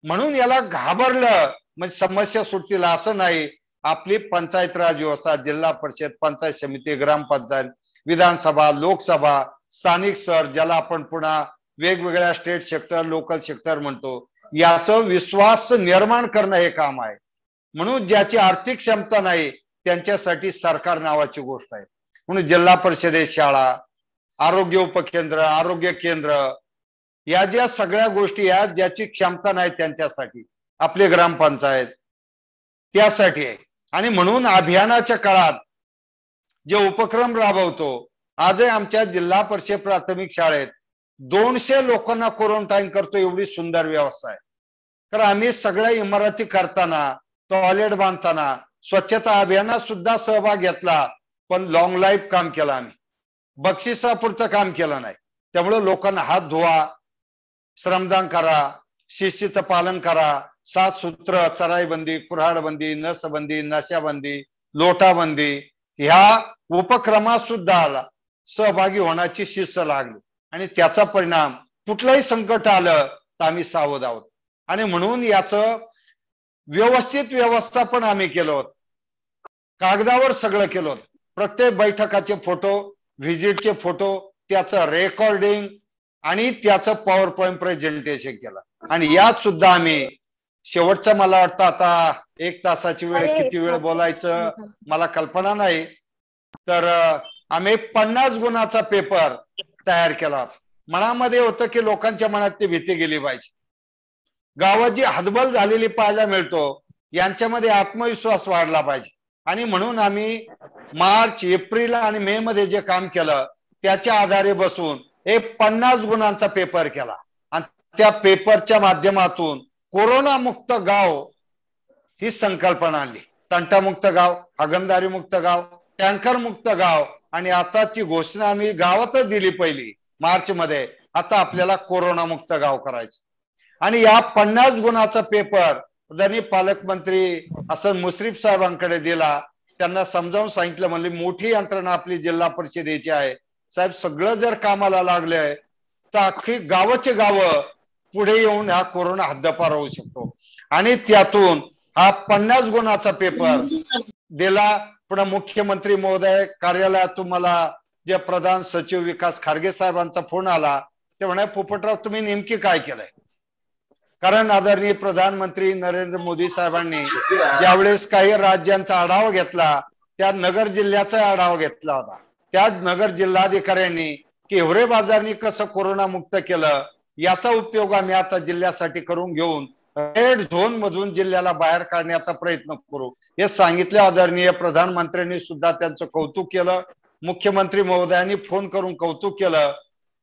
म्हणून याला घाबरलं म्हणजे समस्या सुटतील असं नाही. आपली पंचायत राज व्यवस्था, जिल्हा परिषद, पंचायत समिती, ग्रामपंचायत, विधानसभा, लोकसभा, स्थानिक स्तर, ज्याला आपण पुन्हा वेगवेगळ्या स्टेट सेक्टर, लोकल सेक्टर म्हणतो, याचं विश्वास निर्माण करणं हे काम आहे. म्हणून ज्याची आर्थिक क्षमता नाही त्यांच्यासाठी सरकार नावाची गोष्ट आहे. म्हणून जिल्हा परिषदेत शाळा, आरोग्य उपकेंद्र, आरोग्य केंद्र, या ज्या सगळ्या गोष्टी या ज्याची क्षमता नाही त्यांच्यासाठी, आपले ग्रामपंचायत त्यासाठी आहे. आणि म्हणून अभियानाच्या काळात जे उपक्रम राबवतो, आजही आमच्या जिल्हा परिषद प्राथमिक शाळेत 200 लोकांना क्वारंटाईन करतो, एवढी सुंदर व्यवस्था आहे. कारण आम्ही सगळ्या इमारती करताना, टॉयलेट बांधताना स्वच्छता अभियानात सुद्धा सहभाग घेतला, पण लॉंग लाईफ काम केलं आम्ही, बक्षिसापुरतं काम केलं नाही. त्यामुळे लोकांना हात धुवा, श्रमदान करा, शिस्तीचं पालन करा, 7 सूत्र, चराईबंदी, कुऱ्हाडबंदी, नसबंदी, नशाबंदी, लोटाबंदी, ह्या उपक्रमात सुद्धा सहभागी होण्याची शिस्त लागली आणि त्याचा परिणाम कुठलंही संकट आलं तर आम्ही सावध आहोत. आणि म्हणून याचं व्यवस्थित व्यवस्थापन आम्ही केलं होतं, कागदावर सगळं केलं होतं. प्रत्येक बैठकाचे फोटो, व्हिजिटचे फोटो, त्याचं रेकॉर्डिंग आणि त्याचं पॉवर पॉइंट प्रेझेंटेशन केलं. आणि यात सुद्धा आम्ही शेवटचं, मला वाटतं आता 1 तासाची वेळ, किती वेळ बोलायचं मला कल्पना नाही, तर आम्ही 50 गुणाचा पेपर तयार केला होता. मनामध्ये होतं की लोकांच्या मनात ती भीती गेली पाहिजे, गावात जी हतबल झालेली पाहायला मिळतो यांच्यामध्ये आत्मविश्वास वाढला पाहिजे. आणि म्हणून आम्ही मार्च, एप्रिल आणि मे मध्ये जे काम केलं त्याच्या आधारे बसून एक 50 गुणांचा पेपर केला आणि त्या पेपरच्या माध्यमातून कोरोना मुक्त गाव ही संकल्पना आणली. तंटामुक्त गाव, हागणदारी मुक्त गाव, टँकर मुक्त गाव, आणि आताची घोषणा आम्ही गावातच दिली पहिली मार्च मध्ये, आता आपल्याला कोरोना मुक्त गाव करायचं. आणि या 50 गुणाचा पेपर जरी पालकमंत्री हसन मुश्रीफ साहेबांकडे दिला, त्यांना समजावून सांगितलं, म्हणले मोठी यंत्रणा आपली जिल्हा परिषदेची आहे साहेब, सगळं जर कामाला लागलंय तर अख्खी गावाचे गावं पुढे येऊन हा कोरोना हद्दपार होऊ शकतो. आणि त्यातून हा 50 गुणाचा पेपर दिला. पुन्हा मुख्यमंत्री महोदय कार्यालयात तुम्हाला जे प्रधान सचिव विकास खारगे साहेबांचा फोन आला, ते म्हणे पोपटराव तुम्ही नेमकी काय केलंय. कारण आदरणीय प्रधानमंत्री नरेंद्र मोदी साहेबांनी ज्यावेळेस काही राज्यांचा आढावा घेतला, त्या नगर जिल्ह्याचा आढावा घेतला होता. त्या नगर जिल्हाधिकाऱ्यांनी हिवरे बाजारनी कसं कोरोना मुक्त केलं याचा उपयोग आम्ही आता जिल्ह्यासाठी करून घेऊन रेड झोन मधून जिल्ह्याला बाहेर काढण्याचा प्रयत्न करू हे सांगितले. आदरणीय प्रधानमंत्र्यांनी सुद्धा त्यांचं कौतुक केलं, मुख्यमंत्री महोदयांनी फोन करून कौतुक केलं.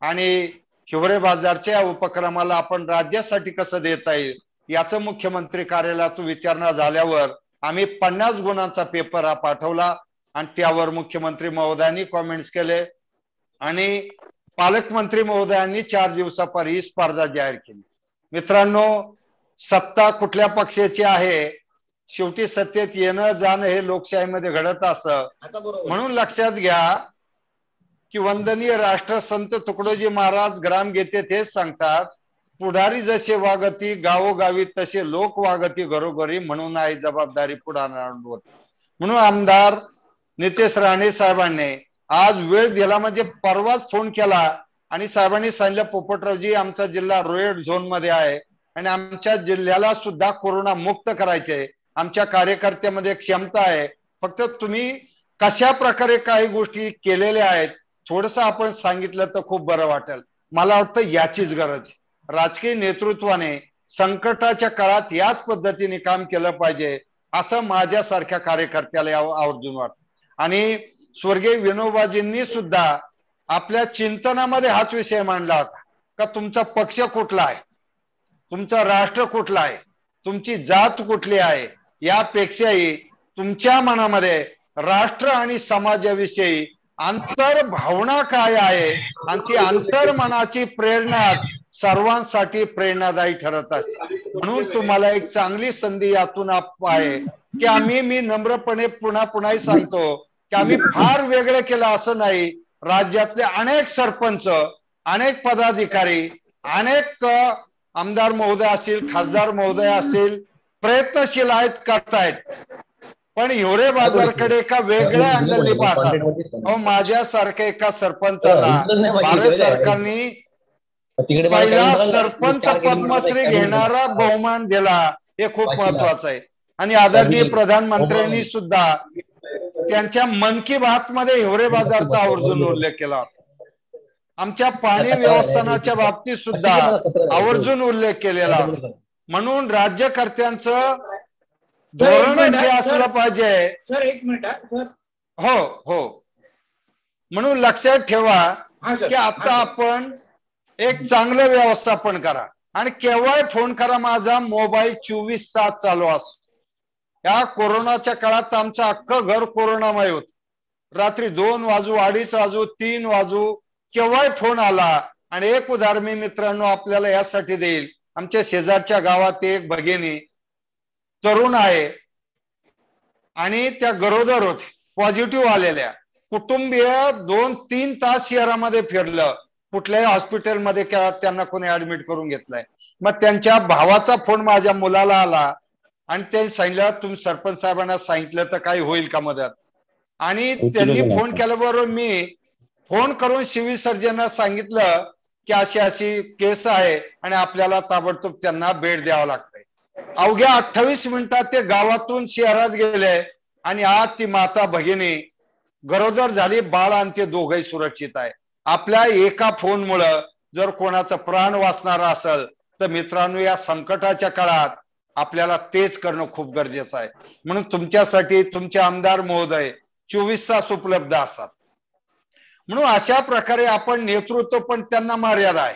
आणि हिवरे बाजारच्या उपक्रमाला आपण राज्यासाठी कसं देता येईल याचं मुख्यमंत्री कार्यालयातून विचारणा झाल्यावर आम्ही 50 गुणांचा पेपर हा पाठवला आणि त्यावर मुख्यमंत्री महोदयांनी कॉमेंट्स केले. आणि पालकमंत्री महोदयांनी 4 दिवसापूर्वी स्पर्धा जाहीर केली. मित्रांनो, सत्ता कुठल्या पक्षाची आहे, शेवटी सत्तेत येणं जाणं हे लोकशाहीमध्ये घडत असं. म्हणून लक्षात घ्या की वंदनीय राष्ट्रसंत तुकडोजी महाराज ग्रामगीतेत हेच सांगतात, पुढारी जसे वागती गावोगावी तसे लोक वागती घरोघरी, म्हणून आहे जबाबदारी पुढाऱ्यांवर. म्हणून आमदार नितेश राणे साहेबांनी आज वेळ दिला, म्हणजे परवाच फोन केला आणि साहेबांनी सांगितलं, पोपटरावजी आमचा जिल्हा रेड झोन मध्ये आहे आणि आमच्या जिल्ह्याला सुद्धा कोरोना मुक्त करायचे, आमच्या कार्यकर्त्यामध्ये क्षमता आहे, फक्त तुम्ही कशा प्रकारे काही गोष्टी केलेल्या आहेत थोडस आपण सांगितलं तर खूप बरं वाटेल. मला वाटतं याचीच गरज. राजकीय नेतृत्वाने संकटाच्या काळात याच पद्धतीने काम केलं पाहिजे असं माझ्यासारख्या कार्यकर्त्याला आवर्जून वाटतं. आणि स्वर्गीय विनोबाजींनी सुद्धा आपल्या चिंतनामध्ये हाच विषय मांडला होता का तुमचा पक्ष कुठला आहे, तुमचा राष्ट्र कुठला आहे, तुमची जात कुठली आहे, यापेक्षाही तुमच्या मनामध्ये राष्ट्र आणि समाजाविषयी अंतर्भावना काय आहे आणि ती अंतर्मनाची प्रेरणा सर्वांसाठी प्रेरणादायी ठरत असते. म्हणून तुम्हाला एक चांगली संधी यातून आहे की मी नम्रपणे पुन्हा सांगतो की आम्ही फार वेगळे केलं असं नाही. राज्यातले अनेक सरपंच, अनेक पदाधिकारी, अनेक आमदार महोदय असतील, खासदार महोदय असतील, प्रयत्नशील आहेत, करतायत, पण हिवरे बाजारकडे एका वेगळ्या अँगलने पाहतात. माझ्यासारख्या एका सरपंचाला भारत सरकारने पहिला सरपंच पद्मश्री घेणारा बहुमान दिला, हे खूप महत्वाचं आहे. आणि आदरणीय प्रधानमंत्र्यांनी सुद्धा त्यांच्या मन की बात मध्ये हिवरे बाजारचा आवर्जून उल्लेख केला. आमच्या पाणी व्यवस्थापनाच्या बाबतीत सुद्धा आवर्जून उल्लेख केलेला. म्हणून राज्यकर्त्यांचं धोरण जे असलं पाहिजे. सर एक मिनिट. हो हो, म्हणून लक्षात ठेवा की आता आपण एक चांगलं व्यवस्थापन करा आणि केव्हाही फोन करा, माझा मोबाईल 24 तास चालू असतो. या कोरोनाच्या काळात आमचं अख्खं घर कोरोनामय होत. रात्री 2 वाजू, 2:30 वाजू, 3 वाजू, केव्हाही फोन आला. आणि एक उदाहरण मी मित्रांनो आपल्याला यासाठी देईल. आमच्या शेजारच्या गावात एक भगिनी तरुण आहे आणि त्या गरोदर होते, पॉझिटिव्ह आलेल्या. कुटुंबीय 2-3 तास शहरामध्ये फिरलं, कुठल्याही हॉस्पिटलमध्ये त्यांना कोणी ऍडमिट करून घेतलंय. मग त्यांच्या भावाचा फोन माझ्या मुलाला आला आणि त्यांनी सांगितलं, तुम्ही सरपंच साहेबांना सांगितलं तर काही होईल का मदत. आणि त्यांनी फोन केल्याबरोबर मी फोन करून सिव्हिल सर्जनला सांगितलं की अशी अशी केस आहे आणि आपल्याला ताबडतोब त्यांना बेड द्यावं लागतंय. अवघ्या 28 मिनिटात ते गावातून शहरात गेले आणि आज ती माता भगिनी गरोदर झाली, बाळ आणि ते दोघंही सुरक्षित आहे. आपल्या एका फोनमुळं जर कोणाचं प्राण वाचणार असेल तर मित्रांनो, या संकटाच्या काळात आपल्याला तेच करणं खूप गरजेचं आहे. म्हणून तुमच्यासाठी तुमचे आमदार महोदय 24 तास उपलब्ध असतात. म्हणून अशा प्रकारे आपण नेतृत्व, पण त्यांना मर्यादा आहे.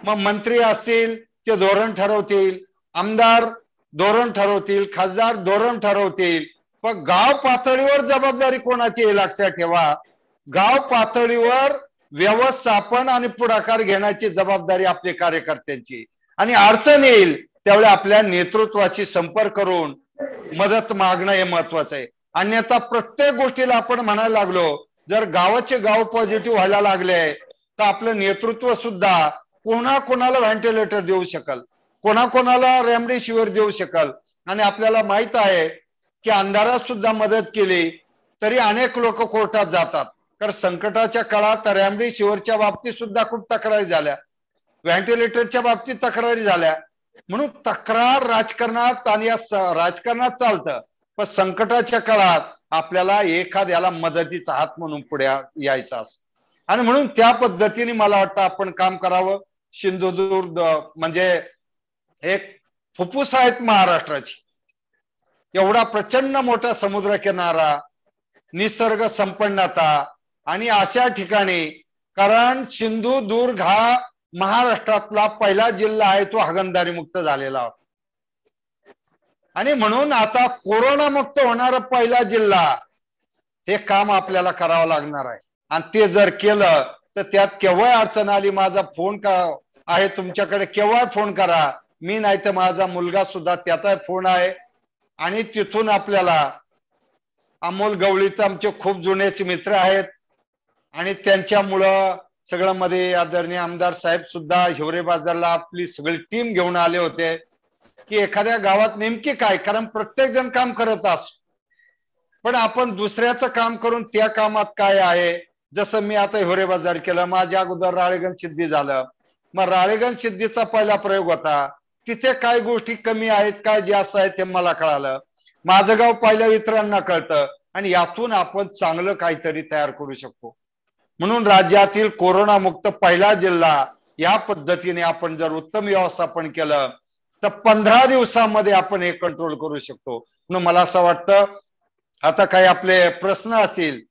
मग मंत्री असतील ते धोरण ठरवतील, आमदार धोरण ठरवतील, खासदार धोरण ठरवतील, पण गाव पातळीवर जबाबदारी कोणाची हे लक्षात ठेवा. गाव पातळीवर व्यवस्थापन आणि पुढाकार घेण्याची जबाबदारी आपल्या कार्यकर्त्यांची. आणि अडचण येईल त्यावेळी आपल्या नेतृत्वाशी संपर्क करून मदत मागणं हे महत्वाचं आहे. अन्यथा प्रत्येक गोष्टीला आपण म्हणायला लागलो, जर गावाचे गाव पॉझिटिव्ह व्हायला लागले तर आपलं नेतृत्व सुद्धा कोणाकोणाला व्हेंटिलेटर देऊ शकल, कोणाकोणाला रेमडेसिवीर देऊ शकल. आणि आपल्याला माहित आहे की अंधारात सुद्धा मदत केली तरी अनेक लोक कोर्टात जातात. तर संकटाच्या काळात रेमडेसिवीरच्या बाबतीत सुद्धा खूप तक्रारी झाल्या, व्हेंटिलेटरच्या बाबतीत तक्रारी झाल्या. म्हणून तक्रार राजकारणात आणि या राजकारणात चालतं, पण संकटाच्या काळात आपल्याला एखाद्याला मदतीचा हात म्हणून पुढे यायचा असतो. आणि म्हणून त्या पद्धतीने मला वाटतं आपण काम करावं. सिंधुदुर्ग म्हणजे एक फुफ्फुस आहेत महाराष्ट्राची. एवढा प्रचंड मोठा समुद्र किनारा, निसर्ग संपन्नता आणि अशा ठिकाणी, कारण सिंधुदुर्ग हा महाराष्ट्रातला पहिला जिल्हा आहे तो हागणदारी मुक्त झालेला होता. आणि म्हणून आता कोरोना मुक्त होणारा पहिला जिल्हा, हे काम आपल्याला करावं लागणार आहे. आणि ते जर केलं तर त्यात केव्हा अडचण आली माझा फोन का आहे तुमच्याकडे, केव्हा फोन करा, मी नाही तर माझा मुलगा सुद्धा त्याचा फोन आहे. आणि तिथून आपल्याला अमोल गवळीत आमचे खूप जुनेच मित्र आहेत आणि त्यांच्यामुळं सगळं मध्ये आदरणीय आमदार साहेब सुद्धा हिवरे बाजारला आपली सगळी टीम घेऊन आले होते की एखाद्या गावात नेमकी काय, कारण प्रत्येक जण काम करत असतो पण आपण दुसऱ्याचं काम करून त्या कामात काय आहे. जसं मी आता हिवरे बाजार केलं, माझ्या अगोदर राळेगण सिद्धी झालं, मग राळेगण सिद्धीचा पहिला प्रयोग होता, तिथे काय गोष्टी कमी आहेत काय जास्त आहेत हे मला कळालं, माझं गाव पहिल्या इतरांना कळतं आणि यातून आपण चांगलं काहीतरी तयार करू शकतो. म्हणून राज्यातील कोरोना मुक्त पहिला जिल्हा या पद्धतीने आपण जर उत्तम व्यवस्थापन केलं तर 15 दिवसामध्ये आपण हे कंट्रोल करू शकतो. म्हणून मला असं वाटतं आता काही आपले प्रश्न असतील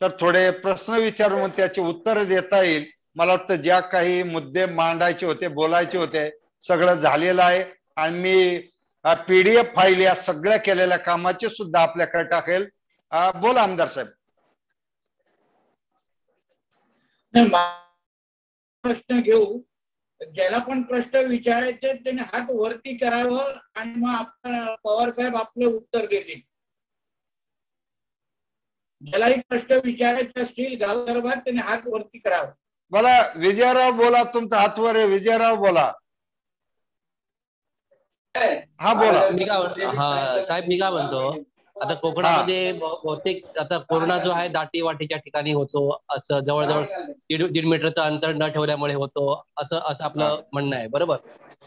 तर थोडे प्रश्न विचारून त्याचे उत्तर देता येईल. मला वाटतं ज्या काही मुद्दे मांडायचे होते, बोलायचे होते, सगळं झालेलं आहे आणि मी PDF फाईल या सगळ्या केलेल्या कामाचे सुद्धा आपल्याकडे टाकेल. बोला आमदार साहेब. प्रश्न घेऊ, ज्याला पण प्रश्न विचारायचे त्याने हात वरती करावं आणि मग आपण पवार साहेब आपले उत्तर देतील. ज्यालाही प्रश्न विचारायचे असतील गावसंदर्भात त्याने हात वरती करावं. बोला विजयराव, बोला, तुमचा हातवर आहे. विजयराव बोला. हा बोला. हा साहेब, मी काय म्हणतो, आता कोकणामध्ये बहुतेक आता कोरोना जो आहे दाटी वाटीच्या ठिकाणी होतो, असं जवळजवळ 1.5 मीटरचं अंतर न ठेवल्यामुळे होतो असं आपलं म्हणणं आहे, बरोबर.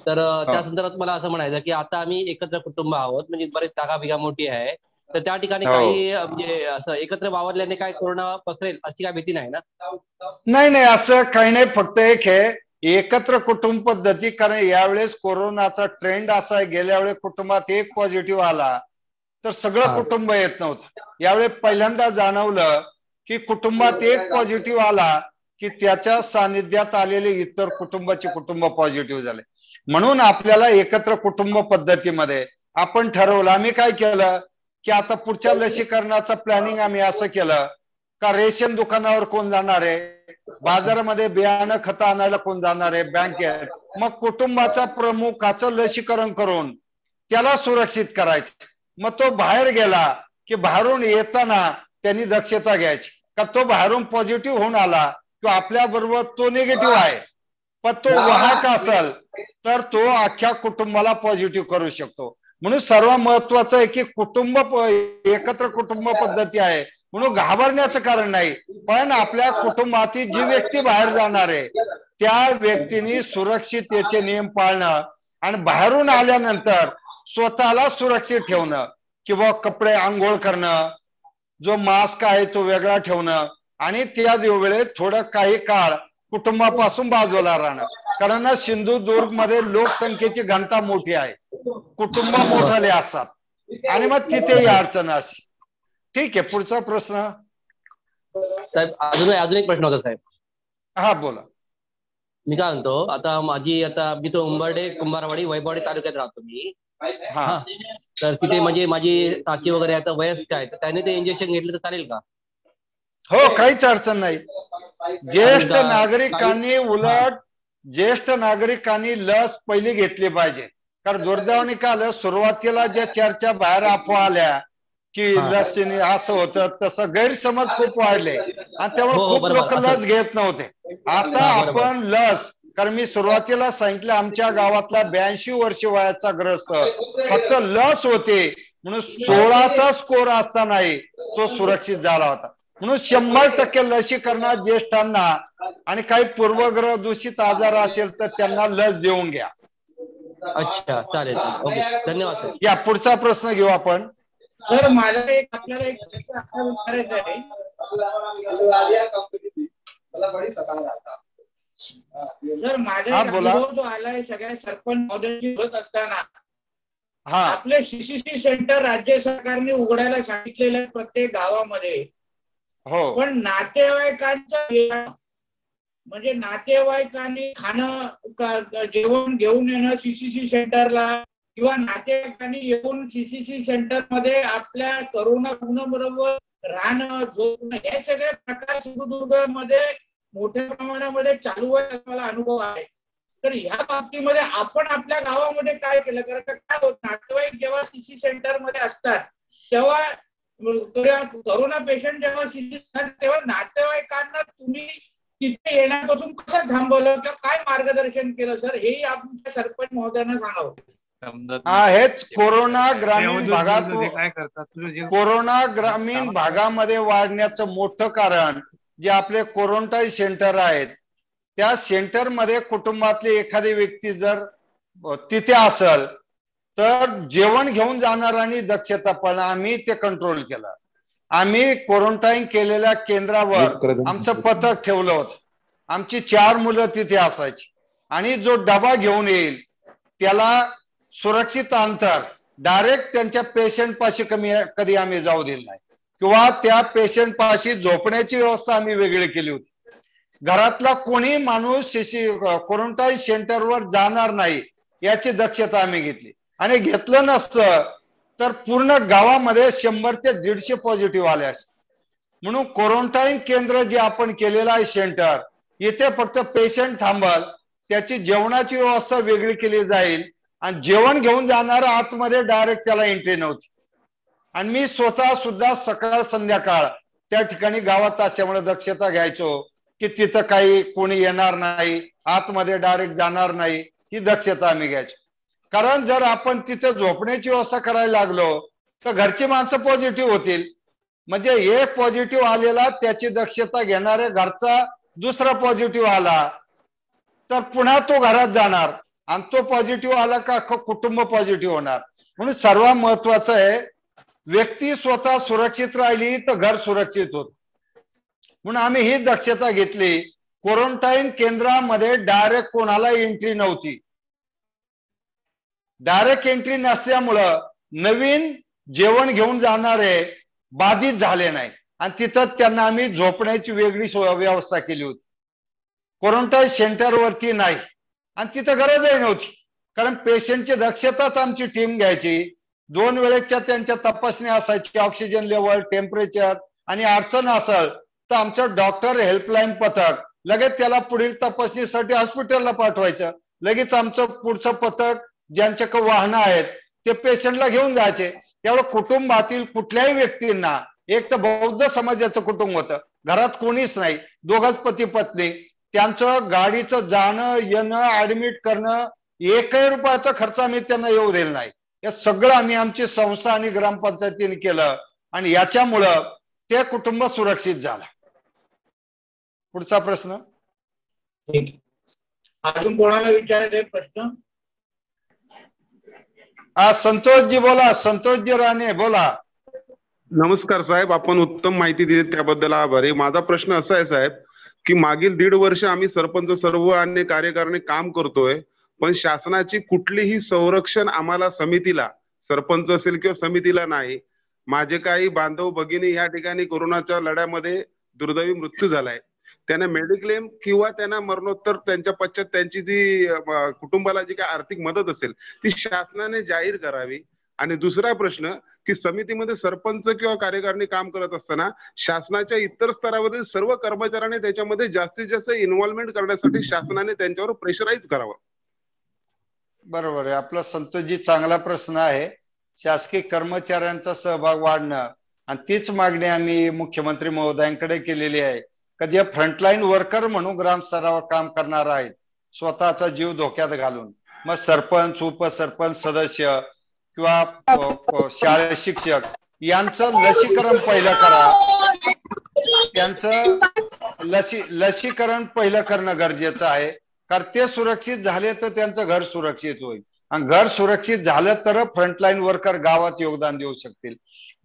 तर त्या संदर्भात मला असं म्हणायचं की आता आम्ही एकत्र कुटुंब आहोत, म्हणजे बरेच जागा बिगा मोठी आहे, तर त्या ठिकाणी काही म्हणजे असं एकत्र वावरल्याने काय कोरोना पसरेल अशी काय भीती नाही ना? नाही, असं काही नाही. फक्त एक आहे एकत्र कुटुंब पद्धती, कारण यावेळेस कोरोनाचा ट्रेंड असा आहे, गेल्या वेळेस कुटुंबात एक पॉझिटिव्ह आला तर सगळं कुटुंब येत नव्हतं. यावेळेस पहिल्यांदा जाणवलं की कुटुंबात एक पॉझिटिव्ह आला की त्याच्या सानिध्यात आलेले इतर कुटुंब पॉझिटिव्ह झाले. म्हणून आपल्याला एकत्र कुटुंब पद्धतीमध्ये आपण ठरवलं, आम्ही काय केलं की आता पुढच्या लसीकरणाचं प्लॅनिंग आम्ही असं केलं का रेशन दुकानावर कोण जाणार आहे, बाजारामध्ये बियाणं खतं आणायला कोण जाणार आहे, बँकेत, मग कुटुंबाचा प्रमुखाचं लसीकरण करून त्याला सुरक्षित करायचं. मग तो बाहेर गेला की बाहेरून येताना त्यांनी दक्षता घ्यायची का तो बाहेरून पॉझिटिव्ह होऊन आला किंवा आपल्या बरोबर तो निगेटिव्ह आहे पण तो वाहक असेल तर तो अख्ख्या कुटुंबाला पॉझिटिव्ह करू शकतो. म्हणून सर्व महत्वाचं आहे की एकत्र कुटुंब पद्धती आहे म्हणून घाबरण्याचं कारण नाही, पण आपल्या कुटुंबातील जी व्यक्ती बाहेर जाणार आहे त्या व्यक्तीने सुरक्षिततेचे नियम पाळणं आणि बाहेरून आल्यानंतर स्वतःला सुरक्षित ठेवणं किंवा कपडे आंघोळ करणं, जो मास्क आहे तो वेगळा ठेवणं आणि त्या वेळेत थोडं काही काळ कुटुंबापासून बाजूला राहणं. कारण सिंधुदुर्ग मध्ये लोकसंख्येची घनता मोठी आहे, कुटुंब मोठाले असतात आणि मग तिथेही अडचण अशी. ठीक आहे, पुढचा प्रश्न साहेब. अजून एक प्रश्न होता साहेब. हा बोला. मी काय म्हणतो, आता मी तो उंबर्डे कुंभारवाडी वैभववाडी तालुक्यात राहतो मी. हा, तर तिथे म्हणजे माझी काकी वगैरे आता वयस्क आहे, तर त्याने ते इंजेक्शन घेतलं तर चालेल का? हो, काहीच अडचण नाही. ज्येष्ठ नागरिकांनी लस पहिली घेतली पाहिजे. कारण दुर्दैवाने काल सुरुवातीला ज्या चर्चा बाहेर अफवा आल्या की लसीने असं होतं तसं गैरसमज खूप वाढले आणि त्यामुळे खूप लोक लस घेत नव्हते. आता आपण लस, कारण मी सुरुवातीला सांगितलं आमच्या गावातला 82 वर्ष वयाचा ग्रस्त फक्त लस होते म्हणून 16चा स्कोर असतानाही तो सुरक्षित झाला होता. म्हणून 100% लसीकरणात ज्येष्ठांना आणि काही पूर्वग्रह दूषित आजार असेल तर त्यांना लस देऊन घ्या. अच्छा, चालेल. ओके, धन्यवाद. या पुढचा प्रश्न घेऊ आपण. सर, मला आपल्याला एक प्रश्न विचारायचा आहे. सर, माझा अनुभव जो आलाय सगळ्या सरपंच महोदयांची होत असताना आपले CCC सेंटर राज्य सरकारने उघडायला सांगितलेलं प्रत्येक गावामध्ये, पण नातेवाईकांचं म्हणजे नातेवाईकांनी खाणं जेवण घेऊन येणं CCC सेंटरला किंवा नातेवाईकांनी येऊन CCC सेंटर मध्ये आपल्या कोरोना रुग्णाबरोबर राहणं, झोपणं, हे सगळे प्रकार सिंधुदुर्ग मध्ये मोठ्या प्रमाणामध्ये चालू आहे, मला अनुभव आहे. तर ह्या बाबतीमध्ये आपण आपल्या गावामध्ये काय केलं? कारण काय होत, नातेवाईक जेव्हा सीसी सेंटर मध्ये असतात तेव्हा कोरोना पेशंट जेव्हा सीसी तेव्हा नातेवाईकांना तुम्ही तिथे येण्यापासून कसं थांबवलं किंवा काय मार्गदर्शन केलं सर, हेही आमच्या सरपंच महोदयांना सांगावं. हेच कोरोना ग्रामीण भागात, कोरोना ग्रामीण भागामध्ये वाढण्याचं मोठं कारण जे आपले क्वारंटाईन सेंटर आहेत, त्या सेंटर मध्ये कुटुंबातली एखादी व्यक्ती जर तिथे असेल तर जेवण घेऊन जाणार आणि दक्षता पाळणं, आम्ही ते कंट्रोल केलं. आम्ही क्वारंटाईन केलेल्या केंद्रावर आमचं पथक ठेवलं होतं. आमची 4 मुलं तिथे असायची आणि जो डबा घेऊन येईल त्याला सुरक्षित अंतर डायरेक्ट त्यांच्या पेशंट पाशी कधी आम्ही जाऊ दिलं नाही, किंवा त्या पेशंट पाशी झोपण्याची व्यवस्था आम्ही वेगळी केली होती. घरातला कोणी माणूस क्वारंटाईन सेंटरवर जाणार नाही याची दक्षता आम्ही घेतली. आणि घेतलं नसतं तर पूर्ण गावामध्ये 100 ते 150 पॉझिटिव्ह आले असते. म्हणून क्वारंटाईन केंद्र जे आपण केलेलं आहे सेंटर, इथे फक्त पेशंट थांबल, त्याची जेवणाची व्यवस्था वेगळी केली जाईल आणि जेवण घेऊन जाणार आतमध्ये डायरेक्ट त्याला एंट्री नव्हती. आणि मी स्वतः सुद्धा सकाळ संध्याकाळ त्या ठिकाणी गावात असल्यामुळे दक्षता घ्यायचो की तिथं काही कोणी येणार नाही, आतमध्ये डायरेक्ट जाणार नाही, ही दक्षता आम्ही घ्यायचो. कारण जर आपण तिथे झोपण्याची व्यवस्था करायला लागलो तर घरची माणसं पॉझिटिव्ह होतील. म्हणजे एक पॉझिटिव्ह आलेला त्याची दक्षता घेणारे घरचा दुसरा पॉझिटिव्ह आला तर पुन्हा तो घरात जाणार आणि तो पॉझिटिव्ह आला का कुटुंब पॉझिटिव्ह होणार. म्हणून सर्वात महत्वाचं आहे, व्यक्ती स्वतः सुरक्षित राहिली तर घर सुरक्षित होत. म्हणून आम्ही ही दक्षता घेतली. क्वारंटाईन केंद्रामध्ये डायरेक्ट कोणाला एंट्री नव्हती. डायरेक्ट एंट्री नसल्यामुळं नवीन जेवण घेऊन जाणारे बाधित झाले नाही आणि तिथं त्यांना आम्ही झोपण्याची वेगळी व्यवस्था केली होती. क्वारंटाईन सेंटरवरती नाही आणि तिथं गरजही नव्हती, कारण पेशंटची दक्षताच आमची टीम घ्यायची. 2 वेळेच्या त्यांच्या तपासण्या असायची, ऑक्सिजन लेवल, टेम्परेचर, आणि अडचण असेल तर आमचं डॉक्टर हेल्पलाईन पथक लगेच त्याला पुढील तपासणीसाठी हॉस्पिटलला पाठवायचं. लगेच आमचं पुढचं पथक ज्यांच्याकडे वाहनं आहेत ते पेशंटला घेऊन जायचे. त्यामुळे कुटुंबातील कुठल्याही व्यक्तींना, एक तर बौद्ध समाजाचं कुटुंब होतं, घरात कोणीच नाही, 2घच पती पत्नी, त्यांचं गाडीचं जाणं येणं ऍडमिट करणं 1 रुपयाचा खर्च आम्ही त्यांना येऊ दिला नाही. हे सगळं आम्ही आमची संस्था आणि ग्रामपंचायतीने केलं आणि याच्यामुळं ते कुटुंब सुरक्षित झालं. पुढचा प्रश्न. अजून कोणाला विचारायचे प्रश्न? संतोषजी बोला, संतोषजी राणे बोला. नमस्कार साहेब, आपण उत्तम माहिती दिली त्याबद्दल आभारी. माझा प्रश्न असा आहे साहेब की मागील 1.5 वर्ष आम्ही सरपंच सर्व आणि कार्यकारिणी काम करतोय, पण शासनाची कुठलीही संरक्षण आम्हाला समितीला, सरपंच असेल किंवा समितीला नाही. माझे काही बांधव भगिनी या ठिकाणी कोरोनाच्या लढ्यामध्ये दुर्दैवी मृत्यू झालाय. त्यांना मेडिक्लेम किंवा त्यांना मरणोत्तर त्यांच्या पश्चात त्यांची जी कुटुंबाला जी काही आर्थिक मदत असेल ती शासनाने जाहीर करावी. आणि दुसरा प्रश्न की समितीमध्ये सरपंच किंवा कार्यकारिणी काम करत असताना शासनाच्या इतर स्तरावरील सर्व कर्मचाऱ्यांनी त्याच्यामध्ये जास्तीत जास्त इन्व्हॉल्वमेंट करण्यासाठी शासनाने त्यांच्यावर प्रेशराईज करावं. बरोबर आहे आपला संतोषजी, चांगला प्रश्न आहे. शासकीय कर्मचाऱ्यांचा सहभाग वाढणं आणि तीच मागणी आम्ही मुख्यमंत्री महोदयांकडे केलेली आहे की जे फ्रंटलाईन वर्कर म्हणून ग्रामस्तरावर काम करणार आहेत, स्वतःचा जीव धोक्यात घालून, मग सरपंच, उपसरपंच, सदस्य किंवा शाळेत शिक्षक, यांचं लसीकरण पहिलं करा. त्यांचं लसीकरण पहिलं करणं गरजेचं आहे, कारण ते सुरक्षित झाले तर त्यांचं घर सुरक्षित होईल आणि घर सुरक्षित झालं तर फ्रंटलाईन वर्कर गावात योगदान देऊ शकतील.